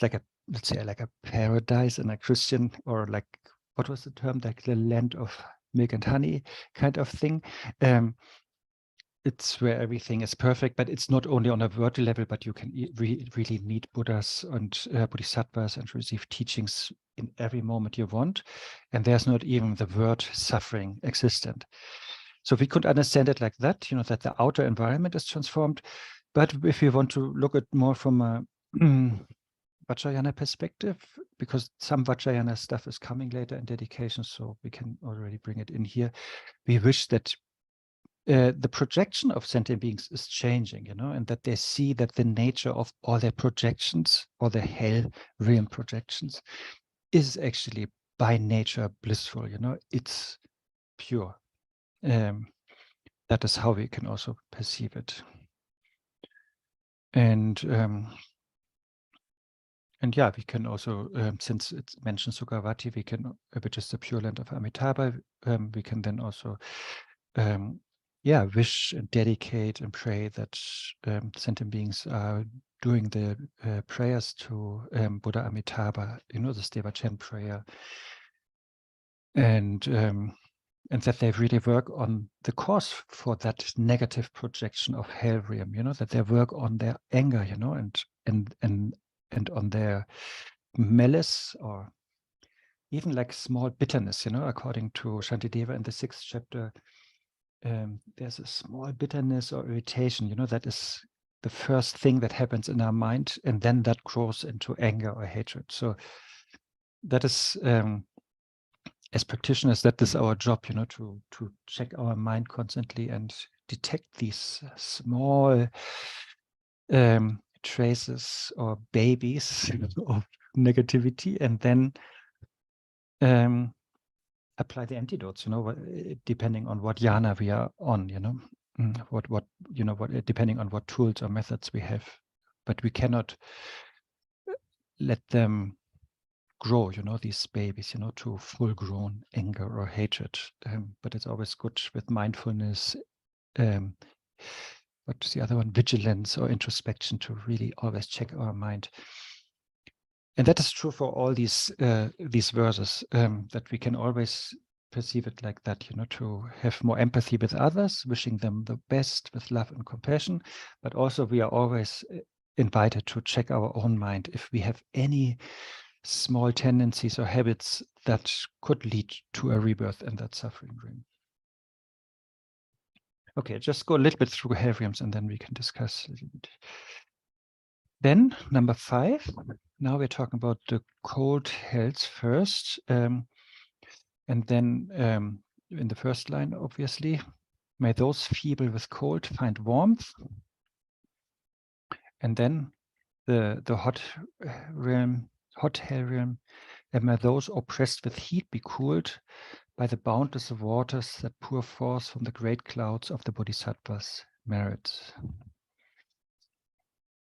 like let's say like a paradise in a Christian, or like, what was the term, like the land of milk and honey kind of thing. It's where everything is perfect, but it's not only on a vertical level, but you can really meet Buddhas and Bodhisattvas and receive teachings in every moment you want. And there's not even the word suffering existent. So we could understand it like that, that the outer environment is transformed. But if you want to look at more from a Vajrayana perspective, because some Vajrayana stuff is coming later in dedication, so we can already bring it in here. We wish that the projection of sentient beings is changing, and that they see that the nature of all their projections, or the hell realm projections, is actually by nature blissful, it's pure. That is how we can also perceive it. And yeah, we can also, since it mentions Sukhavati, we can, which is the Pure Land of Amitabha, we can then also wish and dedicate and pray that sentient beings are doing the prayers to Buddha Amitabha, the Steva Chen prayer. And and that they really work on the cause for that negative projection of hell realm, that they work on their anger, and on their malice, or even like small bitterness, according to Shantideva in the 6th chapter. There's a small bitterness or irritation, that is the first thing that happens in our mind, and then that grows into anger or hatred. So that is, as practitioners, that is our job, to check our mind constantly and detect these small traces or babies of negativity, and then apply the antidotes, depending on what jhana we are on, depending on what tools or methods we have. But we cannot let them grow, these babies, to full-grown anger or hatred. But it's always good with mindfulness. What's the other one? Vigilance or introspection, to really always check our mind. And that is true for all these verses, that we can always perceive it like that, to have more empathy with others, wishing them the best with love and compassion. But also we are always invited to check our own mind if we have any small tendencies or habits that could lead to a rebirth in that suffering realm. Okay, just go a little bit through hell realms and then we can discuss a little bit. Then number 5, now we're talking about the cold hells first. And then in the first line, obviously, may those feeble with cold find warmth. And then the hot hell realm, and may those oppressed with heat be cooled by the boundless waters that pour forth from the great clouds of the Bodhisattva's merit.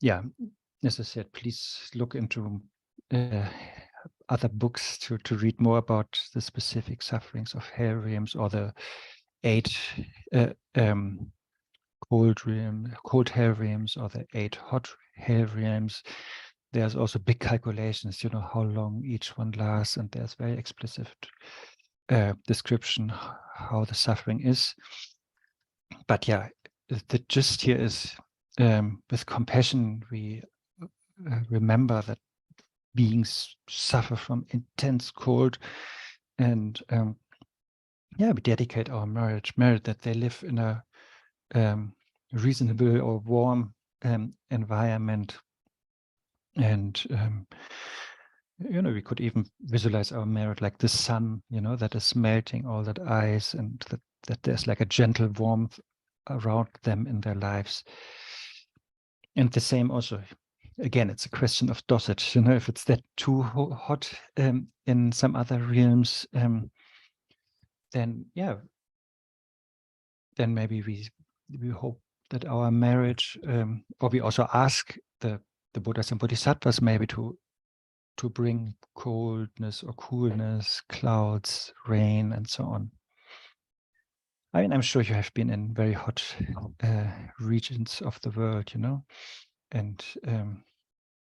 Yeah, as I said, please look into other books to read more about the specific sufferings of hell realms, or the 8 cold hell realms, or the 8 hot hell realms. There's also big calculations, how long each one lasts, and there's very explicit description how the suffering is. But yeah, the gist here is, with compassion, we remember that beings suffer from intense cold, and we dedicate our merit that they live in a reasonable or warm environment. And we could even visualize our merit like the sun, that is melting all that ice, and that there's like a gentle warmth around them in their lives. And the same also, again, it's a question of dosage, if it's that too hot in some other realms, then maybe we hope that our marriage, or we also ask the Buddhas and Bodhisattvas maybe to bring coldness or coolness, clouds, rain, and so on. I mean, I'm sure you have been in very hot regions of the world, and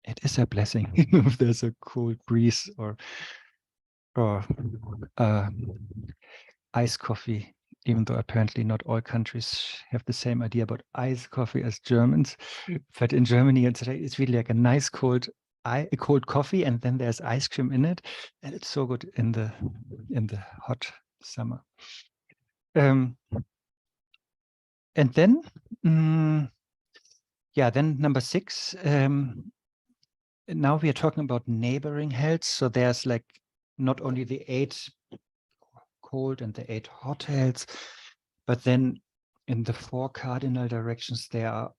it is a blessing if there's a cold breeze or iced coffee, even though apparently not all countries have the same idea about iced coffee as Germans. But in Germany, it's really like a nice cold coffee, and then there's ice cream in it, and it's so good in the hot summer. And then, then number 6. Now we are talking about neighboring hells. So there's like not only the 8 cold and the 8 hot hells, but then in the 4 cardinal directions there are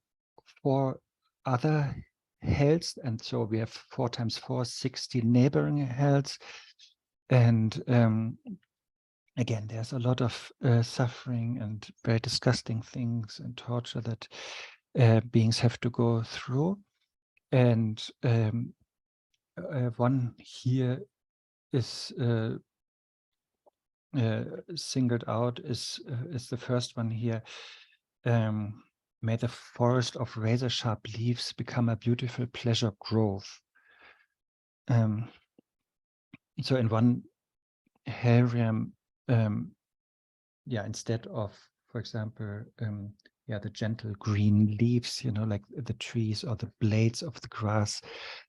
4 other hells, and so we have 4 times 4, 60 neighboring hells. And again, there's a lot of suffering and very disgusting things and torture that beings have to go through. And one here is singled out is the first one here. May the forest of razor-sharp leaves become a beautiful pleasure grove. So in one hell realm, yeah, instead of, for example, yeah, the gentle green leaves, like the trees or the blades of the grass,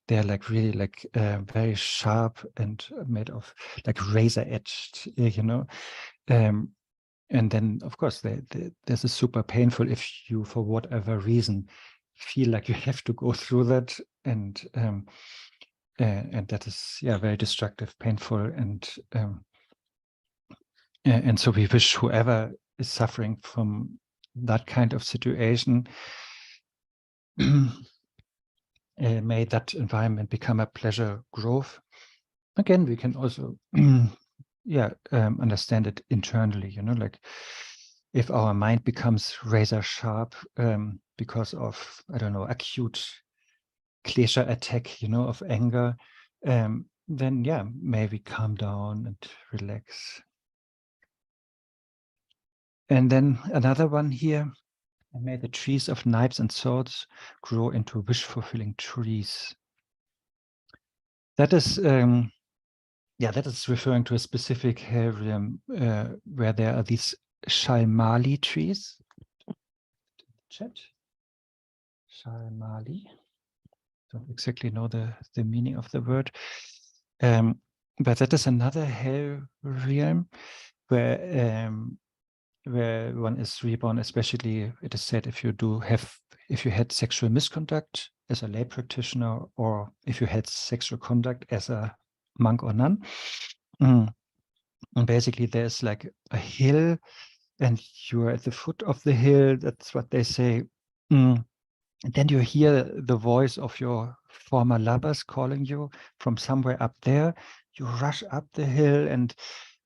they're like really like very sharp and made of like razor edged, and then of course this is super painful if you, for whatever reason, feel like you have to go through that, and that is, yeah, very destructive, painful, and so we wish whoever is suffering from that kind of situation, may that environment become a pleasure grove. Again, we can also understand it internally, like if our mind becomes razor sharp because of, I don't know, acute klesha attack, of anger, then yeah, maybe calm down and relax. And then another one here, may the trees of knives and swords grow into wish-fulfilling trees. That is, that is referring to a specific area where there are these shalmali trees. Chat. Shalmali. Don't exactly know the meaning of the word. But that is another hell realm where one is reborn, especially it is said if you had sexual misconduct as a lay practitioner, or if you had sexual conduct as a monk or nun. And basically there's like a hill and you're at the foot of the hill, that's what they say. And then you hear the voice of your former lovers calling you from somewhere up there. You rush up the hill, and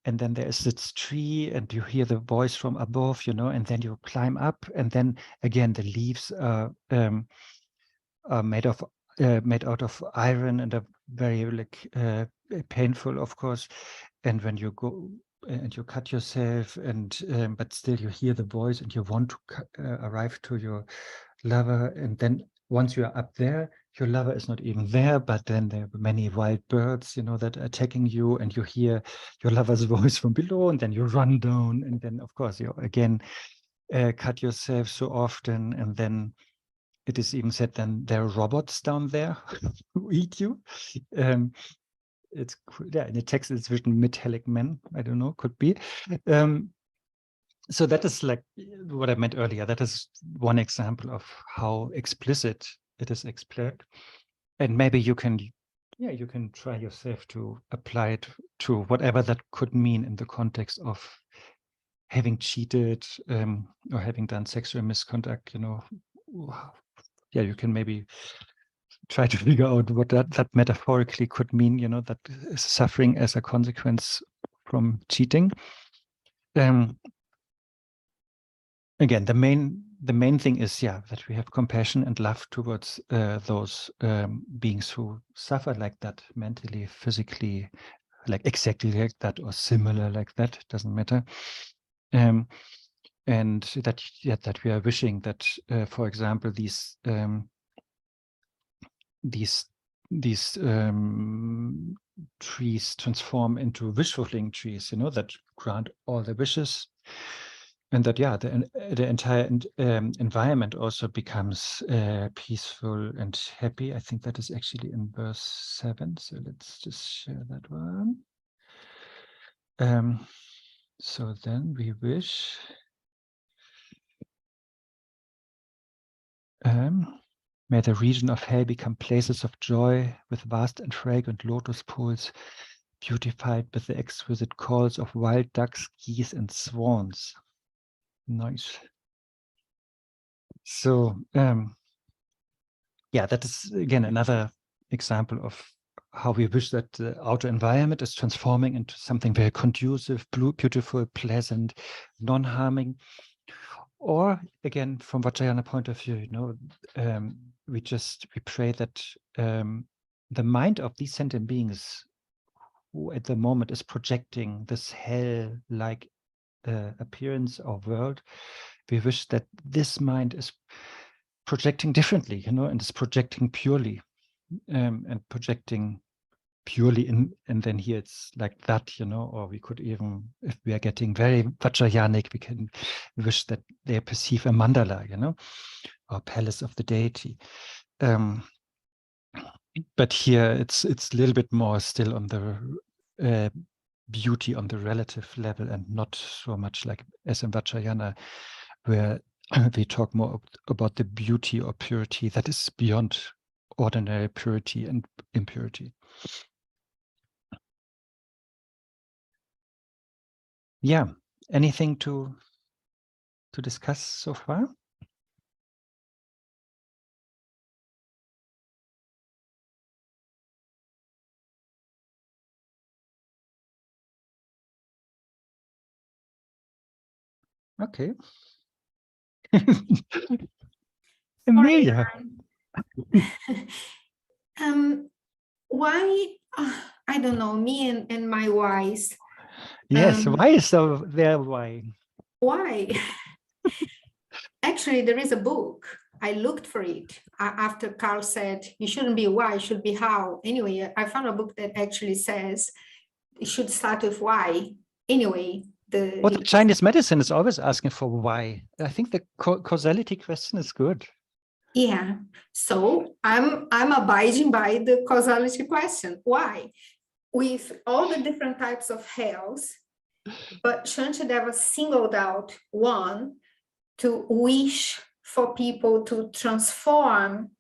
then there is this tree and you hear the voice from above, and then you climb up, and then again the leaves are made out of iron and are very like painful, of course. And when you go and you cut yourself, and but still you hear the voice and you want to arrive to your lover, and then once you are up there, your lover is not even there, but then there are many wild birds, that are attacking you, and you hear your lover's voice from below, and then you run down, and then of course you again cut yourself so often, and then it is even said then there are robots down there who eat you. It's, yeah, in the text it's written metallic men, I don't know, could be. So that is like what I meant earlier. That is one example of how explicit it is explored. And maybe you can try yourself to apply it to whatever that could mean in the context of having cheated or having done sexual misconduct, Yeah, you can maybe try to figure out what that metaphorically could mean, that is suffering as a consequence from cheating. Again, the main thing is, that we have compassion and love towards those beings who suffer like that, mentally, physically, like exactly like that or similar like that, doesn't matter. And that we are wishing that, for example, these trees transform into wish-fulfilling trees, that grant all the wishes, and that the entire environment also becomes peaceful and happy. I think that is actually in verse 7. So let's just share that one. So then we wish. May the region of hell become places of joy with vast and fragrant lotus pools, beautified with the exquisite calls of wild ducks, geese, and swans. Nice. So, that is again another example of how we wish that the outer environment is transforming into something very conducive, beautiful, pleasant, non-harming. Or again, from Vajrayana point of view, we pray that the mind of these sentient beings, who at the moment is projecting this hell-like appearance or world, we wish that this mind is projecting differently, and is projecting purely, and projecting purely in, and then here it's like that, you know, or we could even, if we are getting very Vajrayanic, we can wish that they perceive a mandala, you know, or palace of the deity. But here it's a little bit more still on the beauty on the relative level, and not so much like as in Vajrayana, where we talk more about the beauty or purity that is beyond ordinary purity and impurity. Yeah, anything to discuss so far? Okay. Emilia. Why, I don't know, me and my whys. Yes, why is there why? Why? Actually, there is a book. I looked for it after Carl said, you shouldn't be why, you should be how. Anyway, I found a book that actually says it should start with why. Anyway, the Chinese medicine is always asking for why. I think the causality question is good. Yeah, so I'm abiding by the causality question. Why? With all the different types of hells, but Shantideva singled out one to wish for people to transform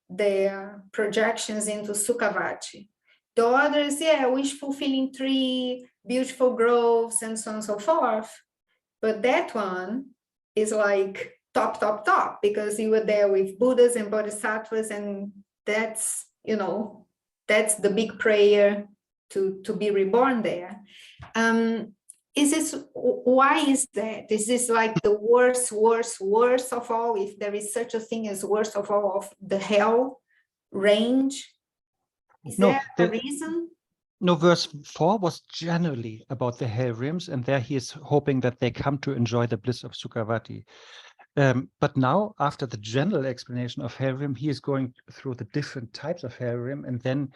their projections into Sukhavati. The others, yeah, wish fulfilling tree, beautiful groves, and so on and so forth. But that one is like top, because you were there with Buddhas and Bodhisattvas, and that's, you know, that's the big prayer to be reborn there. Is this, why is that? Is this like the worst of all, if there is such a thing as worst of all of the hell range? Is there a reason? No, verse 4 was generally about the hell realms, and there he is hoping that they come to enjoy the bliss of Sukhavati. But now, after the general explanation of hell realm, he is going through the different types of hell realm, and then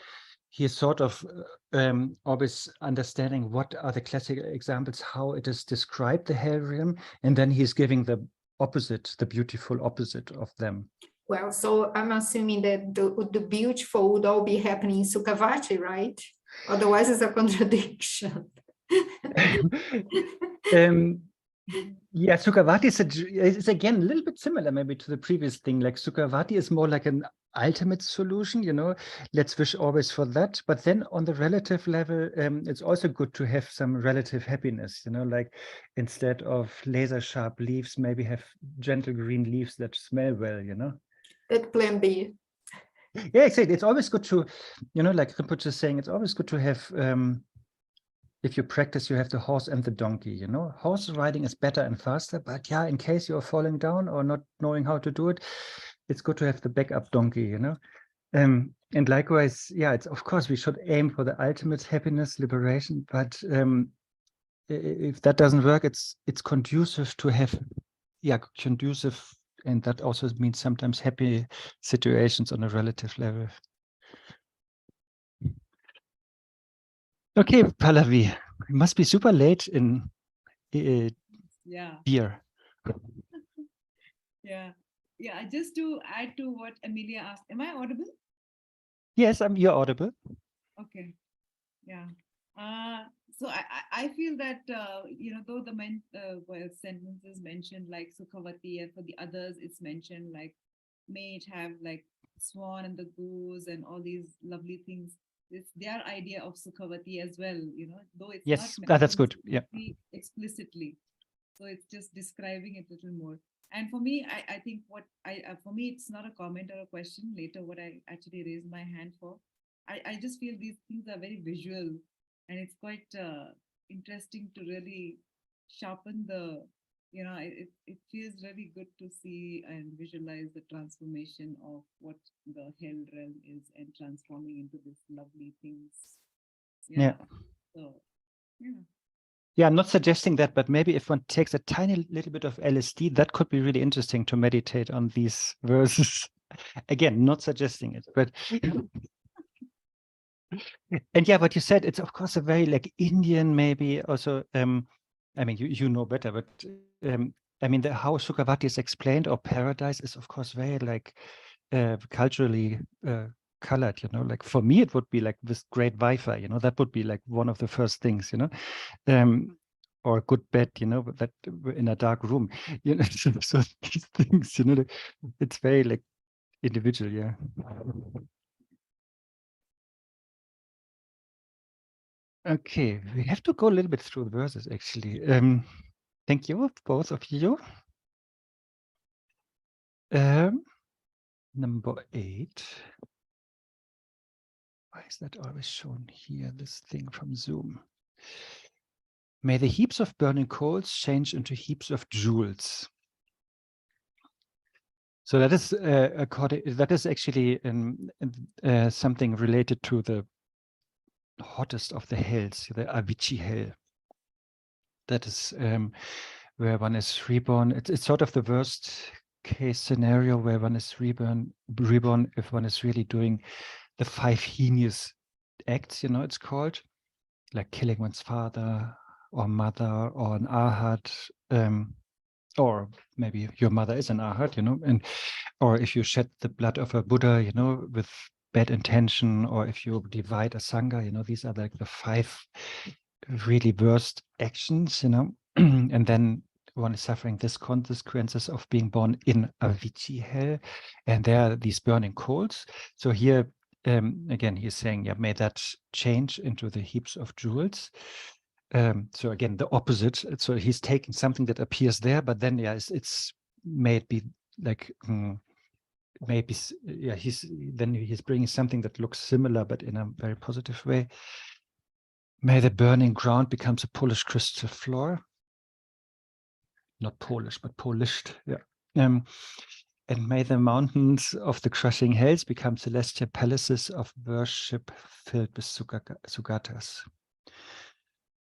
he is sort of always understanding what are the classic examples, how it is described, the hell realm, and then he's giving the opposite, the beautiful opposite of them. Well, so I'm assuming that the beautiful would all be happening in Sukhavati, right? Otherwise, it's a contradiction. Yeah, Sukhavati is again a little bit similar maybe to the previous thing. Like Sukhavati is more like an ultimate solution, you know, let's wish always for that. But then on the relative level, it's also good to have some relative happiness, you know, like instead of laser sharp leaves, maybe have gentle green leaves that smell well, you know. That plan B. Yeah, exactly. It's always good to, you know, like Rinpoche is saying, it's always good to have, if you practice, you have the horse and the donkey, you know. Horse riding is better and faster, but yeah, in case you're falling down or not knowing how to do it, it's good to have the backup donkey, you know. And likewise, yeah, it's of course we should aim for the ultimate happiness, liberation, but if that doesn't work, it's conducive to have, yeah, conducive, and that also means sometimes happy situations on a relative level. Okay, Pallavi, it must be super late in here. Yeah, just to add to what Emilia asked, am I audible? Yes, you're audible. Okay, yeah. So I feel that, you know, though the sentences mentioned like Sukhavati, and for the others it's mentioned like, may it have like swan and the goose and all these lovely things. It's their idea of Sukhavati as well, you know, though it's yes, not that's good. Yeah, explicitly. So it's just describing it a little more. And for me, I think for me, it's not a comment or a question. Later, what I actually raised my hand for, I just feel these things are very visual, and it's quite interesting to really sharpen the, you know, it feels really good to see and visualize the transformation of what the hell realm is and transforming into this lovely things. Yeah. So, yeah. Yeah, I'm not suggesting that, but maybe if one takes a tiny little bit of LSD, that could be really interesting to meditate on these verses. Again, not suggesting it, but And yeah, what you said, it's of course a very like Indian, maybe also. I mean, you know better, but I mean, how Sukhavati is explained, or paradise, is of course very like culturally colored. You know, like for me, it would be like this great Wi-Fi. You know, that would be like one of the first things. You know, or a good bed. You know, that in a dark room. You know, so these things. You know, it's very like individual. Yeah. Okay, we have to go a little bit through the verses, actually. Thank you, both of you. Number 8. Why is that always shown here, this thing from Zoom? May the heaps of burning coals change into heaps of jewels. So that is that is actually something related to the hottest of the hells, the Avicii hell. That is where one is reborn. It's sort of the worst case scenario where one is reborn if one is really doing the 5 heinous acts, you know, it's called, like killing one's father or mother or an arhat, or maybe your mother is an arhat, you know, and or if you shed the blood of a Buddha, you know, with bad intention, or if you divide a sangha, you know, these are like the 5 really worst actions, you know, and then one is suffering this consequences of being born in Avicii hell, and there are these burning coals. So here, again, he's saying, yeah, may that change into the heaps of jewels. So again, the opposite. So he's taking something that appears there, but then, yeah, it's may it be like maybe, yeah, he's bringing something that looks similar, but in a very positive way. May the burning ground becomes a polished crystal floor. Not Polish, but polished. Yeah. And may the mountains of the crushing hells become celestial palaces of worship filled with sugatas.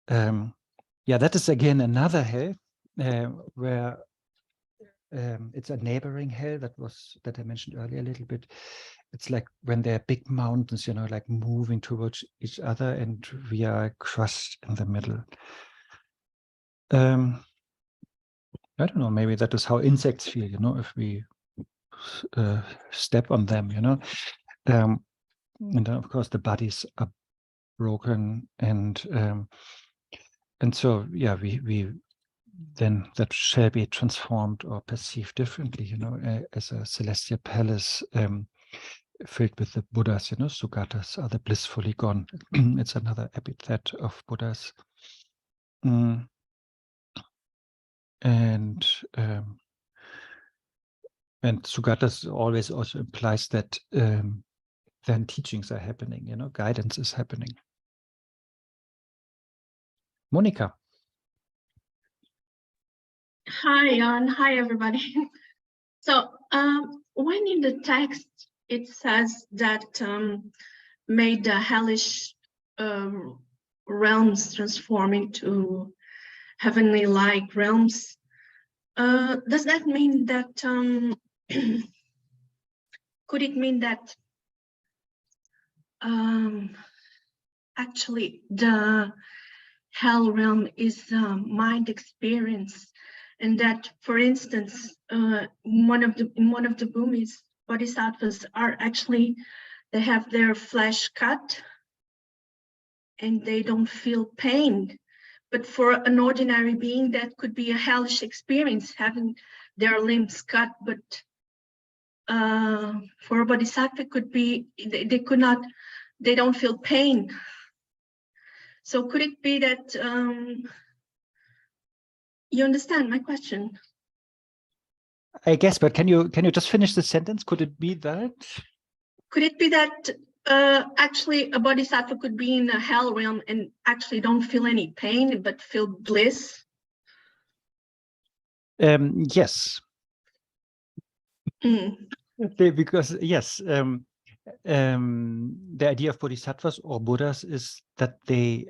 Yeah, that is again another hell where it's a neighboring hell that I mentioned earlier a little bit. It's like when there are big mountains, you know, like moving towards each other, and we are crushed in the middle. I don't know, maybe that is how insects feel, you know, if we step on them, you know. And then, of course, the bodies are broken, and so, yeah, we then that shall be transformed or perceived differently, you know, as a celestial palace filled with the Buddhas, you know. Sugatas are the blissfully gone. It's another epithet of Buddhas. And Sugatas always also implies that then teachings are happening, you know, guidance is happening. Monica. Hi, Arne. Hi, everybody. So when in the text it says that made the hellish realms transform into heavenly-like realms, does that mean that, could it mean that actually the hell realm is mind experience, and that, for instance, one of the bodhisattvas are actually, they have their flesh cut and they don't feel pain, but for an ordinary being that could be a hellish experience, having their limbs cut. But for a bodhisattva could be, they don't feel pain. So could it be that, you understand my question? I guess, but can you just finish the sentence? Could it be that? Could it be that actually a bodhisattva could be in a hell realm and actually don't feel any pain, but feel bliss? Yes. Because, yes, the idea of bodhisattvas or Buddhas is that they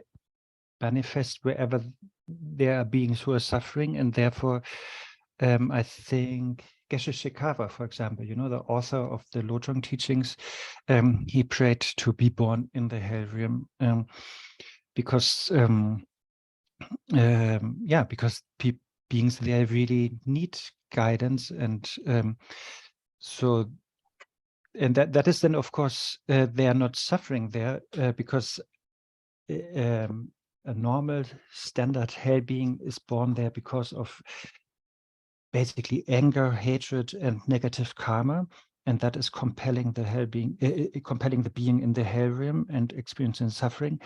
manifest wherever there are beings who are suffering, and therefore I think Geshe Shekava, for example, you know, the author of the Lojong teachings, he prayed to be born in the hell realm because because beings there really need guidance, and that is then, of course, they are not suffering there because a normal standard hell being is born there because of basically anger, hatred, and negative karma, and that is compelling the hell being, compelling the being in the hell realm and experiencing suffering.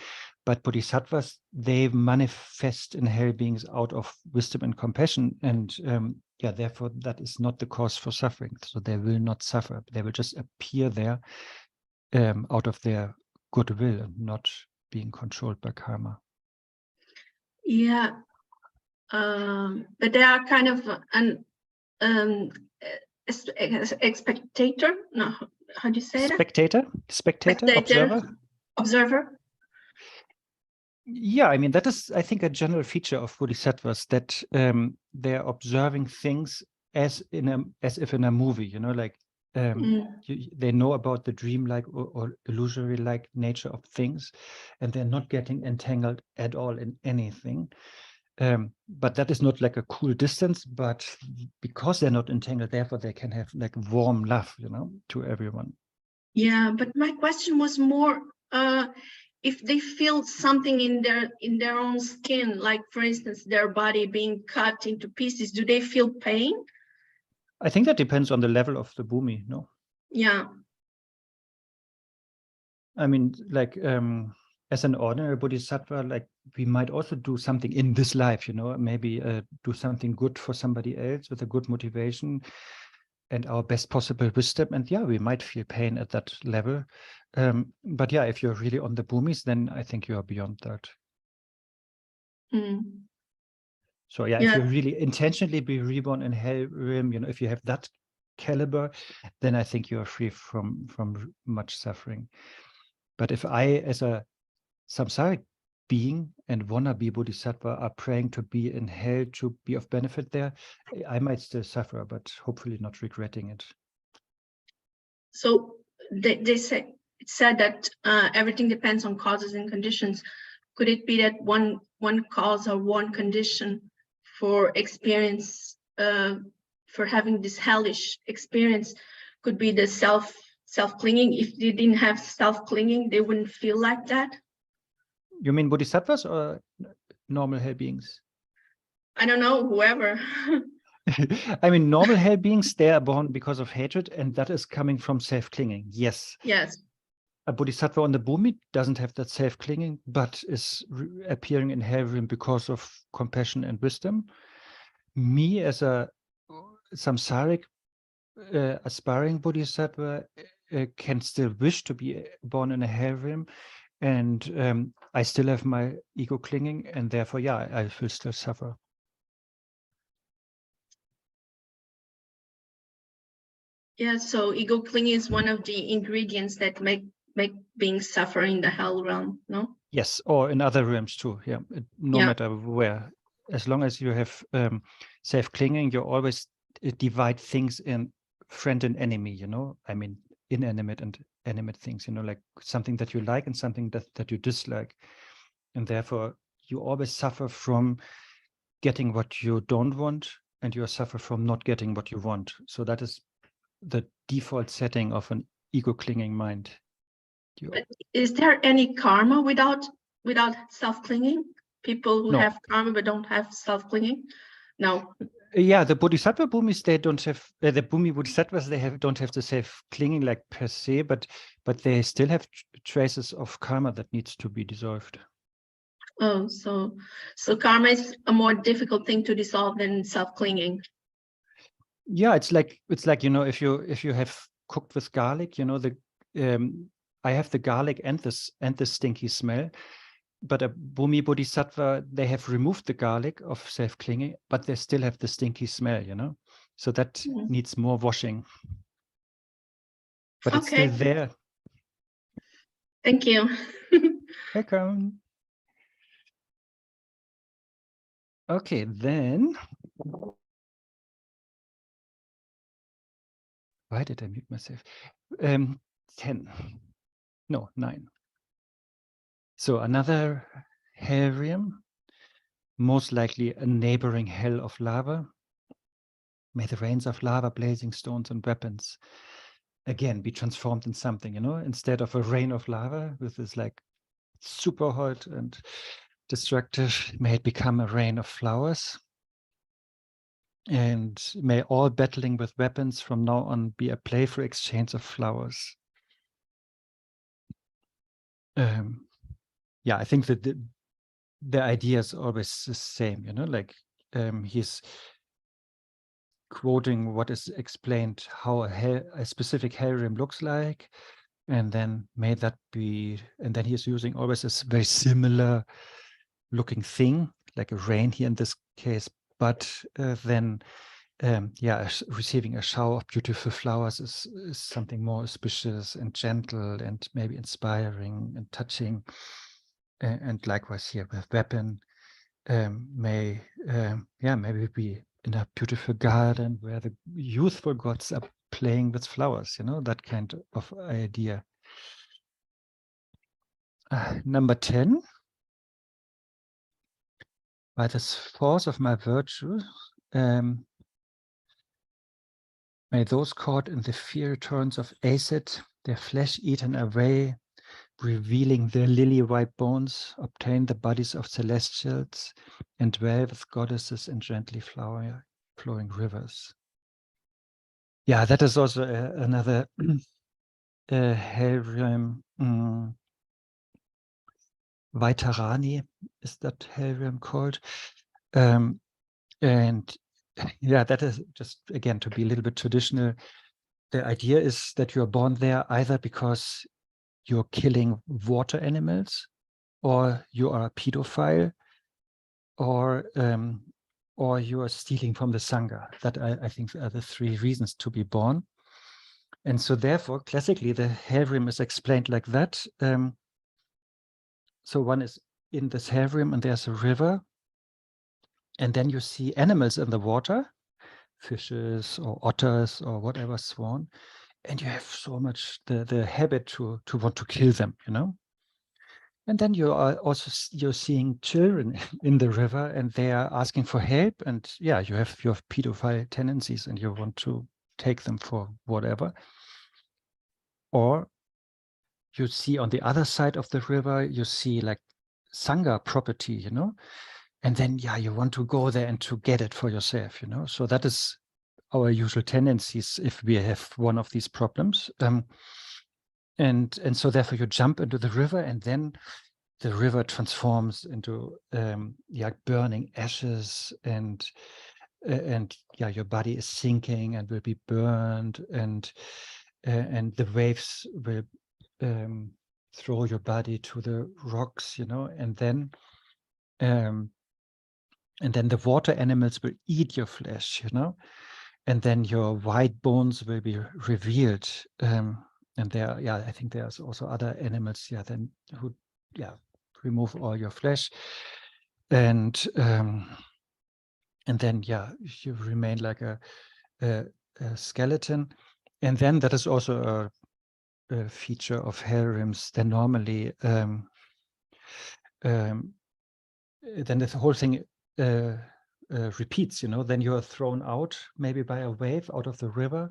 But bodhisattvas, they manifest in hell beings out of wisdom and compassion, and therefore that is not the cause for suffering. So they will not suffer; they will just appear there out of their goodwill and not being controlled by karma. Yeah, but they are kind of an spectator. No, how do you say that? Spectator, observer. Yeah, I mean, that is, I think, a general feature of bodhisattvas, that they're observing things as if in a movie, you know, like they know about the dreamlike or illusory-like nature of things, and they're not getting entangled at all in anything. But that is not like a cool distance, but because they're not entangled, therefore they can have like warm love, you know, to everyone. Yeah, but my question was more if they feel something in their own skin, like for instance their body being cut into pieces, do they feel pain? I think that depends on the level of the bhumi, no? Yeah. I mean, like as an ordinary bodhisattva, like we might also do something in this life, you know, maybe do something good for somebody else with a good motivation and our best possible wisdom, and yeah, we might feel pain at that level. But yeah, if you're really on the bhumis, then I think you are beyond that. So yeah, if you really intentionally be reborn in hell realm, you know, if you have that caliber, then I think you are free from much suffering. But if I, as a samsaric being and wannabe bodhisattva, are praying to be in hell to be of benefit there, I might still suffer, but hopefully not regretting it. So they said that everything depends on causes and conditions. Could it be that one cause or one condition for experience, for having this hellish experience, could be the self-clinging? If they didn't have self-clinging, they wouldn't feel like that? You mean bodhisattvas or normal hell beings? I don't know, whoever. I mean, normal hell beings, they are born because of hatred, and that is coming from self-clinging. Yes. Yes. A bodhisattva on the bhumi doesn't have that self-clinging, but is appearing in hell realm because of compassion and wisdom. Me, as a samsaric aspiring bodhisattva, can still wish to be born in a hell realm, and I still have my ego clinging, and therefore, yeah, I will still suffer. Yeah, so ego clinging is one of the ingredients that make beings suffer in the hell realm, no? Yes, or in other realms too. Yeah, no matter where. As long as you have self-clinging, you always divide things in friend and enemy, you know? I mean, inanimate and animate things, you know, like something that you like and something that you dislike. And therefore, you always suffer from getting what you don't want, and you suffer from not getting what you want. So that is the default setting of an ego-clinging mind. But is there any karma without self-clinging? People who have karma but don't have self-clinging? No. Yeah, the bodhisattva bhumis, they don't have the bhumi bodhisattvas. Don't have the self-clinging like per se, but they still have traces of karma that needs to be dissolved. Oh, so karma is a more difficult thing to dissolve than self-clinging. Yeah, it's like you know, if you have cooked with garlic, you know, I have the garlic and the stinky smell. But a bhumi bodhisattva, they have removed the garlic of self-clinging, but they still have the stinky smell, you know? So that needs more washing. But it's still there. Thank you. Welcome. Okay, then Why did I mute myself? 10. No, 9. So another Hellrium, most likely a neighboring hell of lava. May the rains of lava, blazing stones, and weapons again be transformed in something, instead of a rain of lava with this like super hot and destructive, may it become a rain of flowers. And may all battling with weapons from now on be a playful exchange of flowers. Yeah, I think that the idea is always the same, like he's quoting what is explained how a specific Hellrium looks like, and then may that be, and then he's using always a very similar looking thing, like a rain here in this case, but then receiving a shower of beautiful flowers is something more auspicious and gentle and maybe inspiring and touching. And likewise here with weapon, maybe be in a beautiful garden where the youthful gods are playing with flowers, that kind of idea. Number 10. By the force of my virtue, may those caught in the fiery torrents of acid, their flesh eaten away, revealing their lily-white bones, obtain the bodies of celestials, and dwell with goddesses in gently flowing rivers. Yeah, that is also another Hellrium. Vaitarani is that Hellrium called. And yeah, that is just, again, to be a little bit traditional. The idea is that you're born there either because you're killing water animals, or you are a pedophile, or you are stealing from the Sangha. That I think are the 3 reasons to be born. And so therefore, classically, the Hellrium is explained like that. So one is in this Hellrium and there's a river, and then you see animals in the water, fishes or otters or whatever swan, and you have so much the habit to want to kill them, And then you're seeing children in the river, and they are asking for help, and yeah, you have your pedophile tendencies, and you want to take them for whatever. Or you see on the other side of the river, you see like Sangha property, and then yeah, you want to go there and to get it for yourself, So that is our usual tendencies if we have one of these problems. And so therefore you jump into the river, and then the river transforms into burning ashes, and yeah, your body is sinking and will be burned, and the waves will throw your body to the rocks, and then the water animals will eat your flesh, and then your white bones will be revealed. And there, yeah, I think there's also other animals, then who, remove all your flesh, and then, you remain like a skeleton. And then that is also a feature of Hellriums. Then normally, then the whole thing repeats, then you are thrown out maybe by a wave out of the river,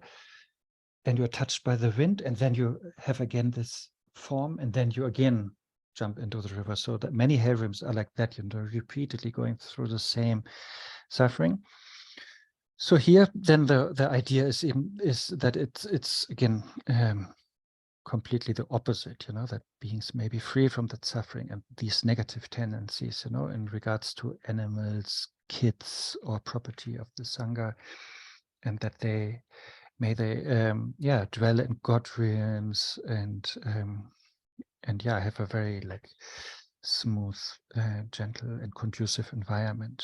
and you're touched by the wind, and then you have again this form, and then you again jump into the river. So that many Hellriums are like that, repeatedly going through the same suffering. So here, then the idea is that it's again completely the opposite, that beings may be free from that suffering and these negative tendencies, in regards to animals, kids, or property of the Sangha, and that they dwell in God realms and have a very like smooth, gentle, and conducive environment.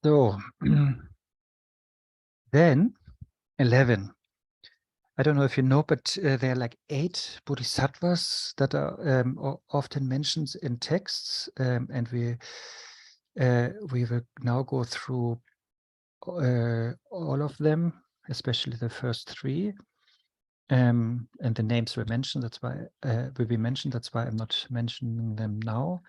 So then 11. I don't know if you know, but there are like 8 bodhisattvas that are often mentioned in texts, and we will now go through all of them, especially the first three. And the names were mentioned. That's why will be mentioned. That's why I'm not mentioning them now.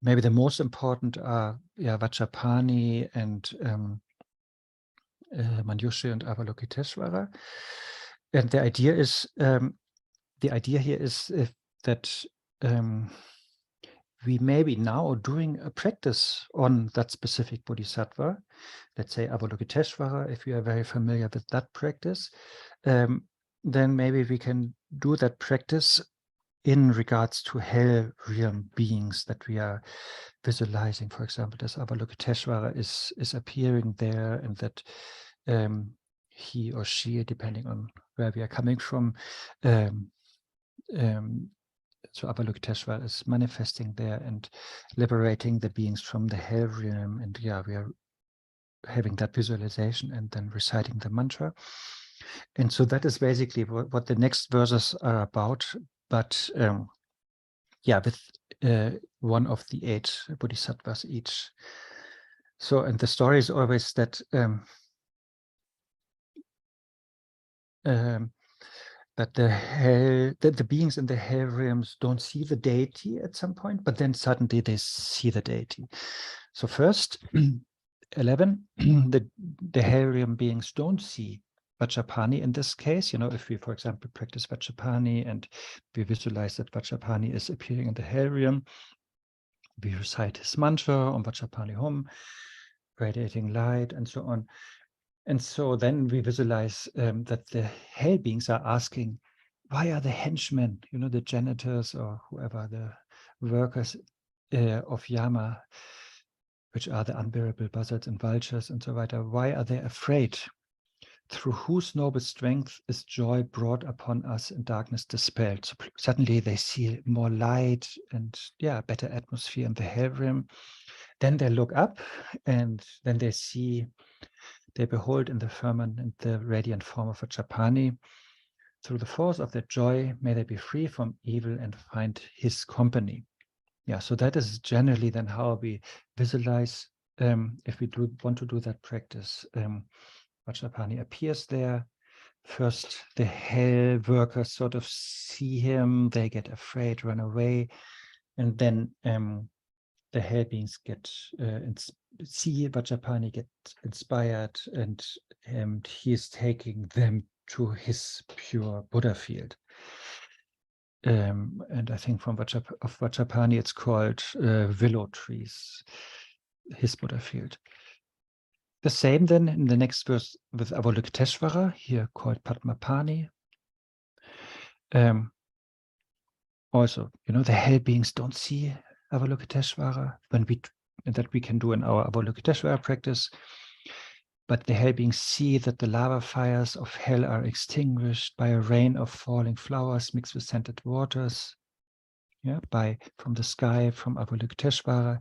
Maybe the most important are Vajrapani and Manjushri and Avalokiteshvara. And the idea here is that we may be now doing a practice on that specific bodhisattva. Let's say Avalokiteshvara, if you are very familiar with that practice, then maybe we can do that practice in regards to hell realm beings that we are visualizing. For example, this Avalokiteshvara is appearing there, and that he or she, depending on where we are coming from, so Avalokiteshvara is manifesting there and liberating the beings from the hell realm. And we are having that visualization and then reciting the mantra. And so that is basically what the next verses are about. But with one of the 8 bodhisattvas each. So, and the story is always that that the beings in the hell realms don't see the deity at some point, but then suddenly they see the deity. So first, 11, the hell realm beings don't see Vajrapani in this case. If we, for example, practice Vajrapani and we visualize that Vajrapani is appearing in the hell realm, we recite his mantra on Vajrapani Hum, radiating light, and so on. And so then we visualize that the hell beings are asking, why are the henchmen, the janitors or whoever, the workers of Yama, which are the unbearable buzzards and vultures and so on, why are they afraid? Through whose noble strength is joy brought upon us and darkness dispelled? So suddenly they see more light and better atmosphere in the hell realm. Then they look up and then they behold in the firmament the radiant form of Vajrapani. Through the force of their joy, may they be free from evil and find his company. So that is generally then how we visualize if we want to do that practice. Vajrapani appears there. First, the hell workers sort of see him, they get afraid, run away, and then the hell beings see Vajrapani, get inspired, and he is taking them to his pure Buddha field. And I think of Vajrapani, it's called willow trees, his Buddha field. The same then in the next verse with Avalokiteshvara, here called Padmapani. Also, the hell beings don't see Avalokiteshvara that we can do in our Avalokiteshvara practice, but the hell beings see that the lava fires of hell are extinguished by a rain of falling flowers mixed with scented waters, from the sky, from Avalokiteshvara.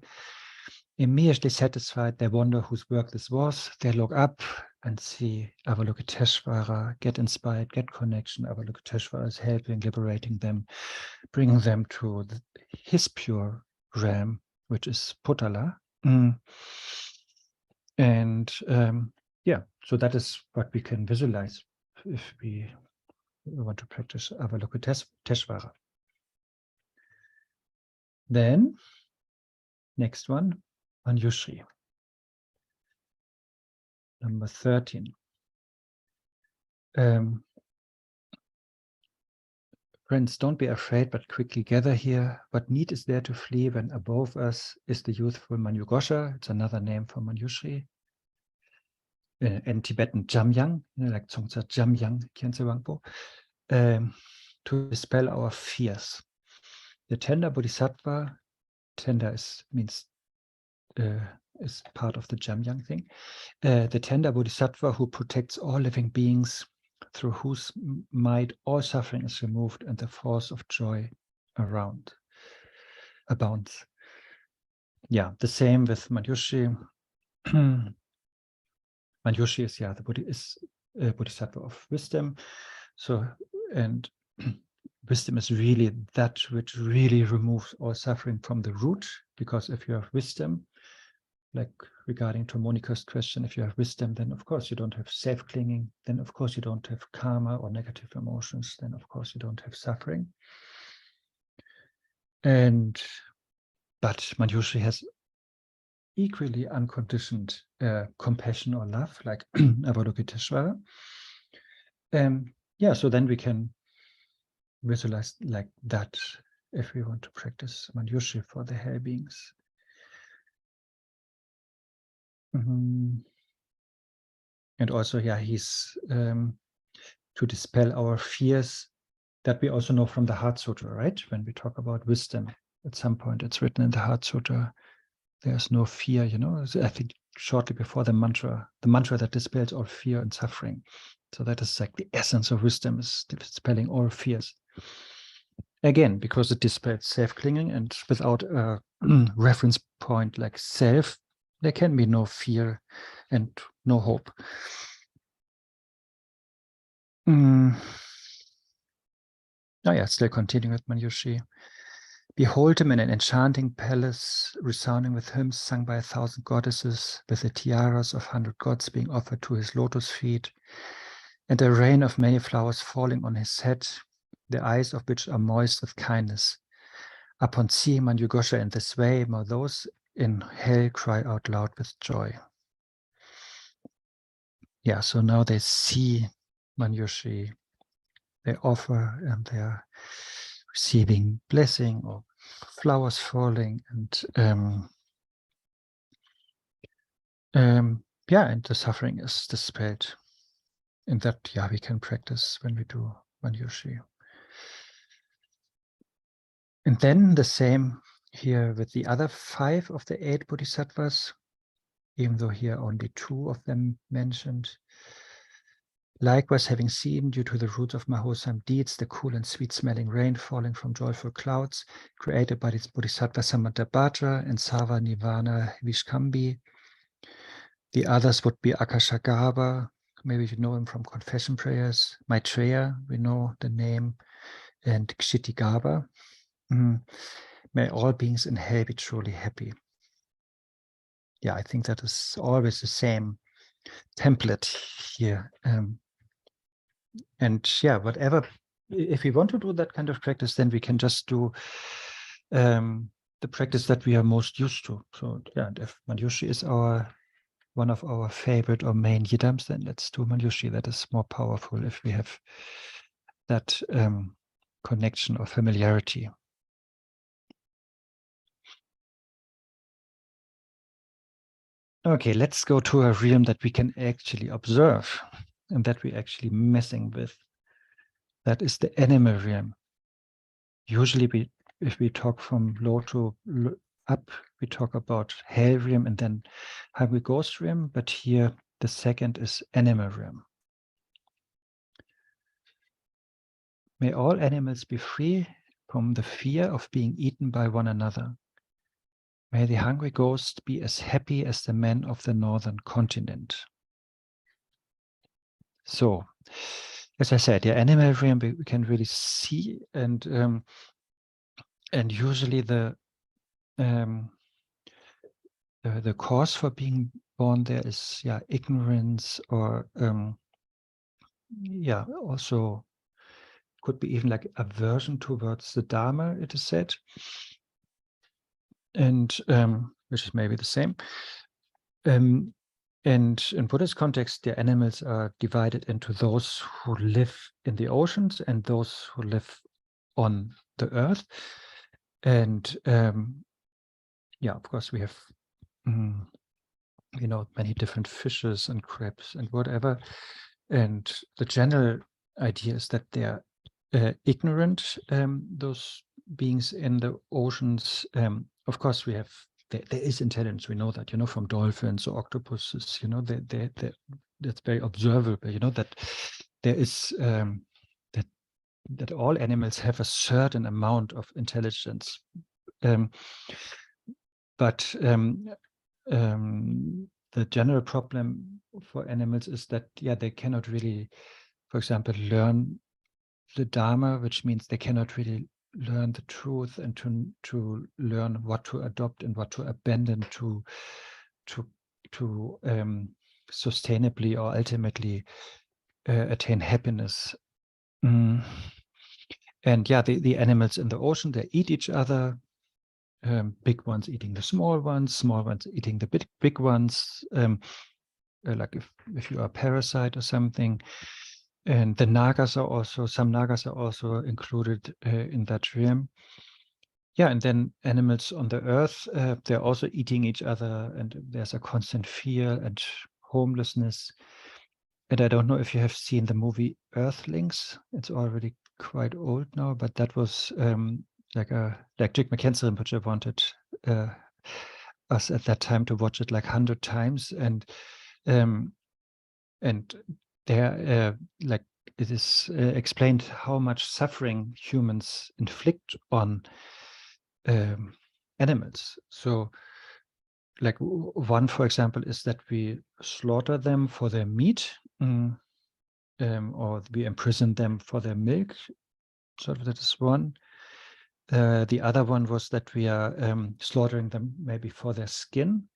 Immediately satisfied, they wonder whose work this was. They look up and see Avalokiteshvara, get inspired, get connection. Avalokiteshvara is helping, liberating them, bringing them to his pure realm, which is Potala. And so that is what we can visualize if we want to practice Avalokiteshvara. Then, next one, Manjushri, number 13. Friends, don't be afraid, but quickly gather here. What need is there to flee when above us is the youthful Manjugosha? It's another name for Manjushri. In Tibetan, Jamyang, like Dzongsar Khyentse Rinpoche, to dispel our fears. The tender Bodhisattva, tender means is part of the Jamyang thing. The tender Bodhisattva who protects all living beings, through whose might all suffering is removed and the force of joy abounds. The same with Manjushri. Manjushri is the Bodhisattva of wisdom. So, and wisdom is really that which really removes all suffering from the root, because if you have wisdom, like regarding to Monica's question, if you have wisdom, then of course you don't have self-clinging, then of course you don't have karma or negative emotions, then of course you don't have suffering. But Manjushri has equally unconditioned compassion or love, like Avalokiteshvara. Yeah, so then we can visualize like that if we want to practice Manjushri for the hell beings. And also, yeah, he's to dispel our fears that we also know from the Heart Sutra, right? When we talk about wisdom, at some point it's written in the Heart Sutra, there's no fear, you know. I think shortly before the mantra that dispels all fear and suffering. So that is like the essence of wisdom, is dispelling all fears. Again, because it dispels self-clinging, and without a reference point like self, there can be no fear and no hope. Oh yeah, still continuing with Manjushri. Behold him in an enchanting palace, resounding with hymns sung by 1,000 goddesses, with the tiaras of 100 gods being offered to his lotus feet, and a rain of many flowers falling on his head, the eyes of which are moist with kindness. Upon seeing Manjughosha in this way, may those in hell cry out loud with joy. Yeah, so now they see Manjushri, they offer, and they are receiving blessing or flowers falling, and yeah, and the suffering is dispelled. And that, yeah, we can practice when we do Manjushri. And then the same here with the other 5 of the 8 bodhisattvas, even though here only 2 of them mentioned. Likewise, having seen, due to the roots of my wholesome deeds, the cool and sweet-smelling rain falling from joyful clouds, created by the Bodhisattva Samantabhadra and Sava Nirvana Vishkambi. The others would be Akashagarbha, maybe you know him from confession prayers, Maitreya, we know the name, and Kshitigarbha. May all beings in hell be truly happy. Yeah, I think that is always the same template here. And yeah, whatever, if we want to do that kind of practice, then we can just do the practice that we are most used to. So yeah, and if Manjushri is one of our favorite or main yidams, then let's do Manjushri. That is more powerful if we have that connection or familiarity. Okay, let's go to a realm that we can actually observe and that we're actually messing with. That is the animal realm. Usually if we talk from low to up, we talk about hell realm and then hungry ghost realm, but here the second is animal realm. May all animals be free from the fear of being eaten by one another. May the hungry ghost be as happy as the men of the northern continent. So, as I said, the animal realm we can really see, and usually the cause for being born there is ignorance, or also could be even like aversion towards the Dharma, it is said, and which is maybe the same. And in Buddhist context, the animals are divided into those who live in the oceans and those who live on the earth. And of course, we have many different fishes and crabs and whatever. And the general idea is that they are ignorant, those beings in the oceans. Of course, we have there is intelligence. We know that, from dolphins or octopuses. That's very observable. That there is that all animals have a certain amount of intelligence, but the general problem for animals is that they cannot really, for example, learn the Dharma, which means they cannot really learn the truth and to learn what to adopt and what to abandon to to sustainably or ultimately attain happiness. And yeah, the animals in the ocean, they eat each other. Big ones eating the small ones eating the big ones. Like if you are a parasite or something. And the nagas are also, some nagas are also included in that realm. Yeah, and then animals on the earth, they're also eating each other, and there's a constant fear and homelessness. And I don't know if you have seen the movie Earthlings. It's already quite old now, but that was like Jig Khyentse Rinpoche wanted us at that time to watch it like 100 times, and there like it is explained how much suffering humans inflict on animals. So like one, for example, is that we slaughter them for their meat, or we imprison them for their milk. So that is one. The other one was that we are slaughtering them maybe for their skin,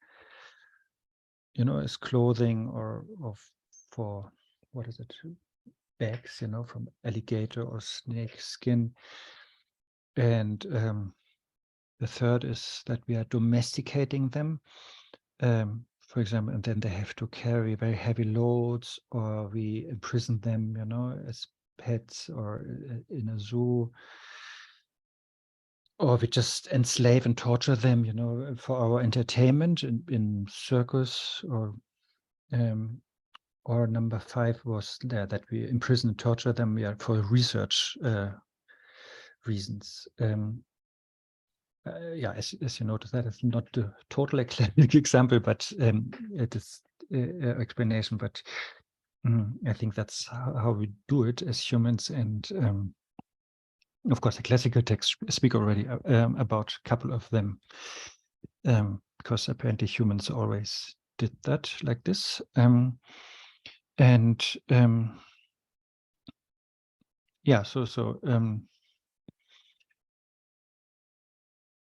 you know, as clothing, or for, what is it, bags, you know, from alligator or snake skin. And the third is that we are domesticating them, for example, and then they have to carry very heavy loads, or we imprison them, you know, as pets or in a zoo, or we just enslave and torture them, you know, for our entertainment in circus, or number 5 was there that we imprison and torture them, yeah, for research reasons. Yeah, as you notice, that is not the total academic example, but it is explanation. But I think that's how we do it as humans. And of course, the classical texts speak already about a couple of them, because apparently humans always did that like this. Yeah,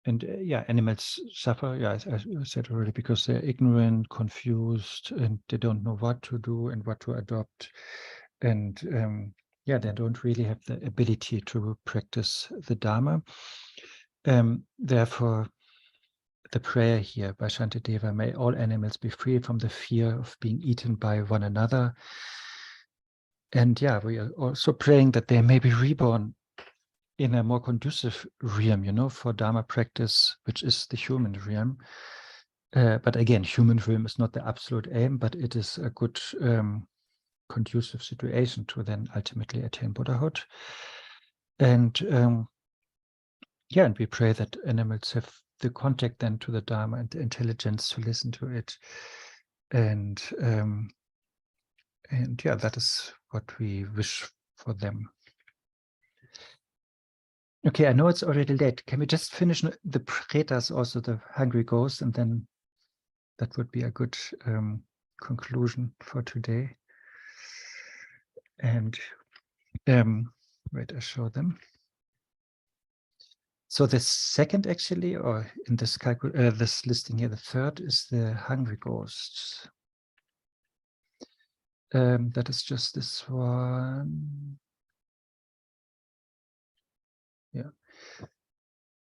and yeah, animals suffer, yeah, as I said already, because they're ignorant, confused, and they don't know what to do and what to adopt. And yeah, they don't really have the ability to practice the Dharma. Therefore, the prayer here by Shantideva, may all animals be free from the fear of being eaten by one another. And yeah, we are also praying that they may be reborn in a more conducive realm, you know, for Dharma practice, which is the human realm. But again, human realm is not the absolute aim, but it is a good conducive situation to then ultimately attain Buddhahood. And yeah, and we pray that animals have the contact then to the Dharma and the intelligence to listen to it. And yeah, that is what we wish for them. Okay, I know it's already late. Can we just finish the pretas, also the hungry ghost, and then that would be a good conclusion for today. And wait, I show them. So the second, actually, or in this this listing here, the third is the hungry ghosts. That is just this one. Yeah.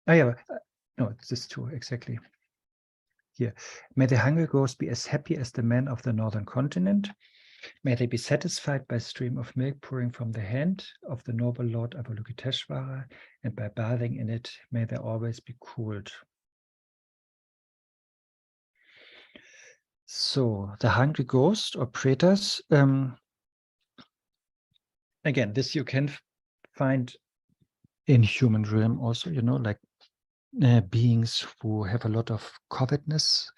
Oh yeah. No, it's this two exactly. Here. May the hungry ghost be as happy as the men of the northern continent. May they be satisfied by a stream of milk pouring from the hand of the noble Lord Avalokiteshvara, and by bathing in it, may they always be cooled. So the hungry ghost, or pretas, again, this you can find in human realm also, you know, like beings who have a lot of covetousness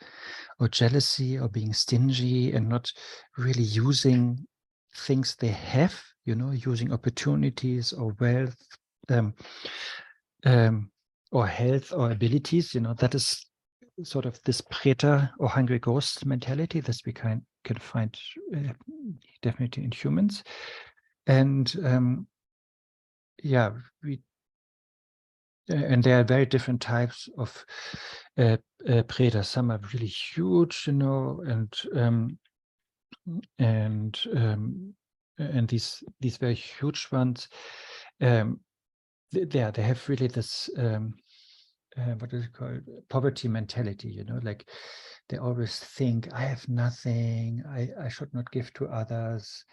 or jealousy, or being stingy and not really using things they have, you know, using opportunities or wealth, or health or abilities, you know, that is sort of this preta or hungry ghost mentality that we can find definitely in humans. And yeah, and there are very different types of pretas. Some are really huge, and these very huge ones, they have really this what is it called, poverty mentality, like they always think, I have nothing, I should not give to others,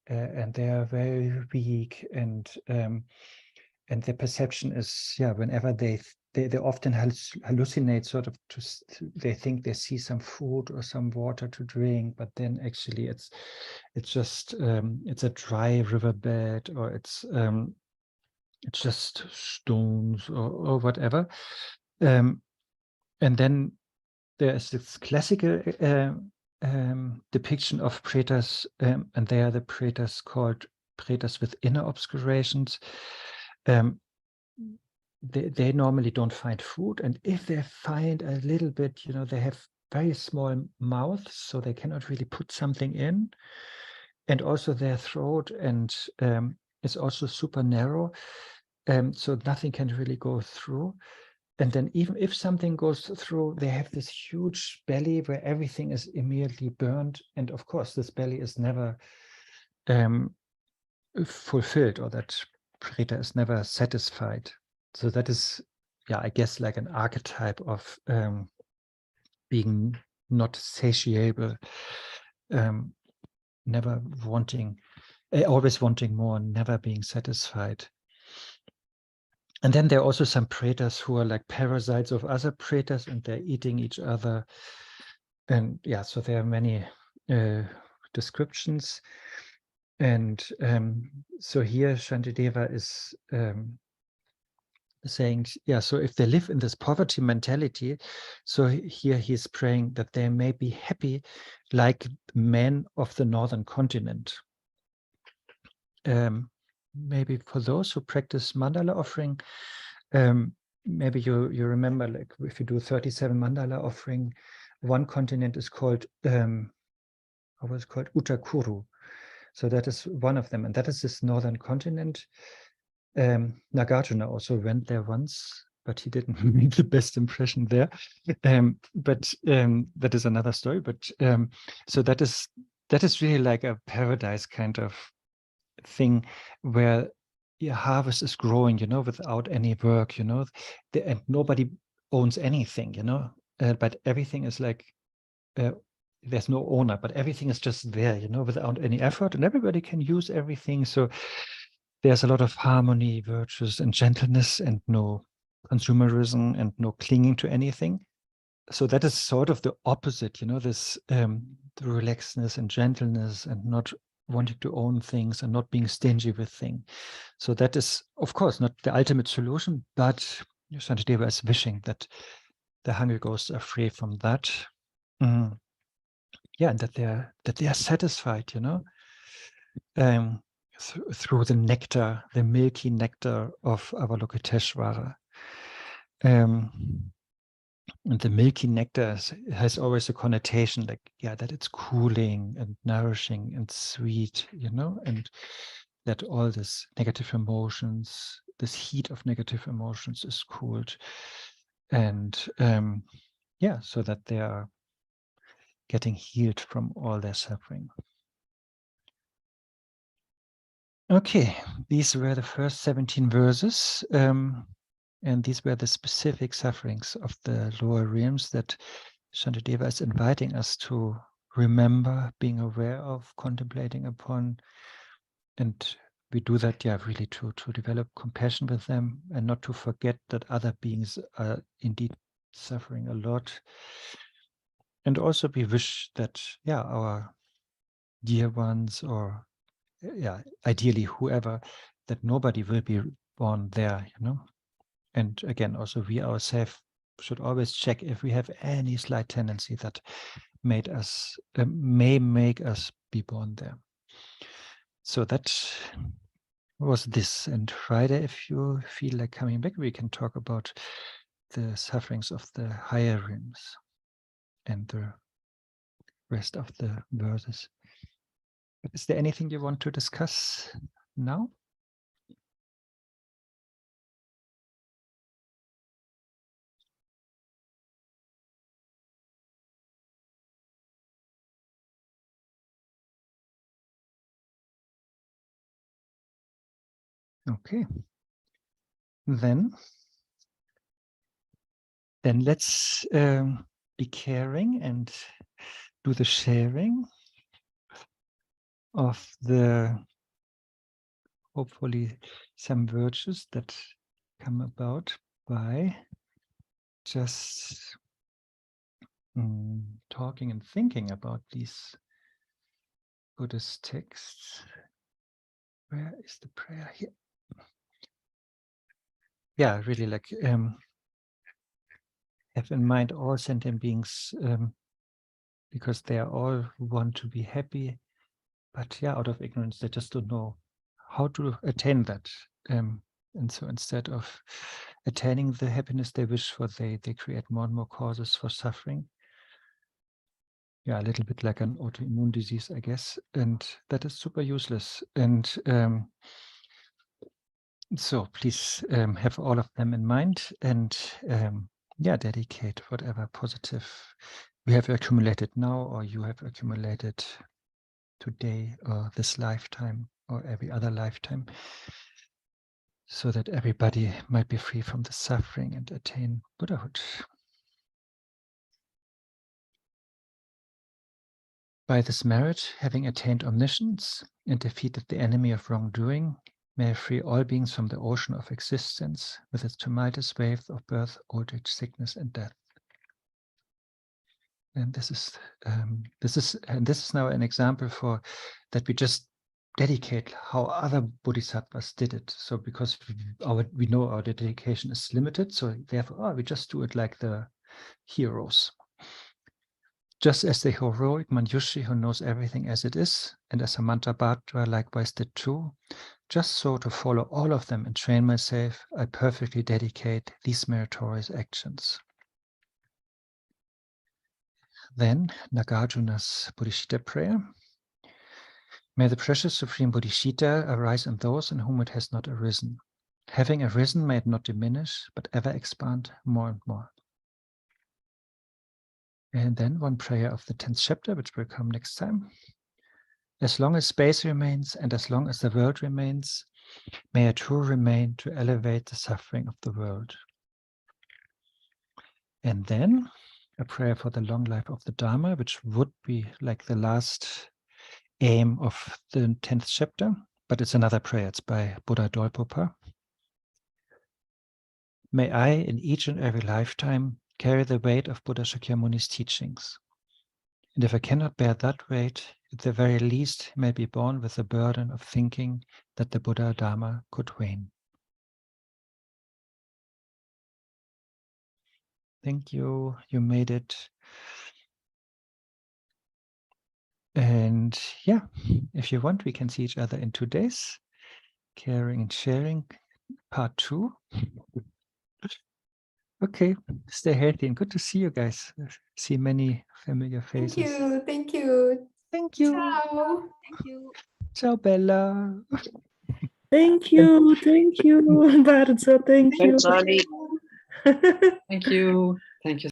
and they are very weak, and their perception is, whenever they often hallucinate, sort of, they think they see some food or some water to drink, but then actually it's just it's a dry riverbed, or it's just stones or whatever. And then there is this classical depiction of pretas, and they are the pretas called pretas with inner obscurations. They normally don't find food, and if they find a little bit, they have very small mouths, so they cannot really put something in, and also their throat and is also super narrow, so nothing can really go through. And then even if something goes through, they have this huge belly where everything is immediately burned, and of course this belly is never fulfilled, or that preta is never satisfied. So that is, I guess, like an archetype of being not satiable, never wanting, always wanting more, never being satisfied. And then there are also some pretas who are like parasites of other pretas, and they're eating each other. And so there are many descriptions. And so here Shantideva is saying, so if they live in this poverty mentality, so here he's praying that they may be happy like men of the northern continent. Maybe for those who practice mandala offering, maybe you remember, like if you do 37 mandala offering, one continent is called Utakuru. So that is one of them, and that is this northern continent. Nagarjuna also went there once, but he didn't make the best impression there. But that is another story. But so that is really like a paradise kind of thing, where your harvest is growing, without any work, and nobody owns anything, but everything is like, there's no owner, but everything is just there, without any effort, and everybody can use everything. So there's a lot of harmony, virtues, and gentleness, and no consumerism, and no clinging to anything. So that is sort of the opposite, this the relaxedness and gentleness, and not wanting to own things, and not being stingy with things. So that is, of course, not the ultimate solution, but Shantideva is wishing that the hungry ghosts are free from that. And that they are satisfied, through the nectar, the milky nectar of Avalokiteshvara. And the milky nectar has always a connotation, like, that it's cooling and nourishing and sweet, and that all this negative emotions, this heat of negative emotions is cooled. And so that they are getting healed from all their suffering. Okay, these were the first 17 verses, and these were the specific sufferings of the lower realms that Shantideva is inviting us to remember, being aware of, contemplating upon, and we do that, really to develop compassion with them, and not to forget that other beings are indeed suffering a lot. And also we wish that, our dear ones, or ideally whoever, that nobody will be born there, And again, also we ourselves should always check if we have any slight tendency that may make us be born there. So that was this. And Friday, if you feel like coming back, we can talk about the sufferings of the higher realms and the rest of the verses. But is there anything you want to discuss now? Okay. Then let's be caring and do the sharing of the hopefully some virtues that come about by just talking and thinking about these Buddhist texts. Where is the prayer here? Yeah, really like have in mind all sentient beings, because they are all who want to be happy, but yeah, out of ignorance, they just don't know how to attain that. And so instead of attaining the happiness they wish for, they create more and more causes for suffering. Yeah, a little bit like an autoimmune disease, I guess, and that is super useless. And so please have all of them in mind, and yeah, dedicate whatever positive we have accumulated now, or you have accumulated today, or this lifetime, or every other lifetime, so that everybody might be free from the suffering and attain Buddhahood. By this merit, having attained omniscience and defeated the enemy of wrongdoing, may I free all beings from the ocean of existence with its tumultuous waves of birth, old age, sickness, and death. And this is now an example for that we just dedicate how other bodhisattvas did it. So because we know our dedication is limited, so therefore we just do it like the heroes. Just as the heroic Manjushri who knows everything as it is, and as Samantabhadra likewise did too, just so to follow all of them and train myself, I perfectly dedicate these meritorious actions. Then Nagarjuna's Bodhicitta prayer. May the precious Supreme Bodhicitta arise in those in whom it has not arisen. Having arisen, may it not diminish, but ever expand more and more. And then one prayer of the 10th chapter, which will come next time. As long as space remains and as long as the world remains, may I too remain to elevate the suffering of the world. And then a prayer for the long life of the Dharma, which would be like the last aim of the 10th chapter, but it's another prayer. It's by Buddha Dolpopa. May I, in each and every lifetime, carry the weight of Buddha Shakyamuni's teachings. And if I cannot bear that weight, at the very least may be borne with the burden of thinking that the Buddha Dharma could wane. Thank you. You made it. And yeah, if you want, we can see each other in 2 days. Caring and sharing, part 2. Okay, stay healthy and good to see you guys. See many familiar faces. Thank you. Thank you. Thank you. Ciao. Thank you. Ciao, Bella. Thank you, bardzo, thank you. Thanks, Arne. Thank you. Thank you.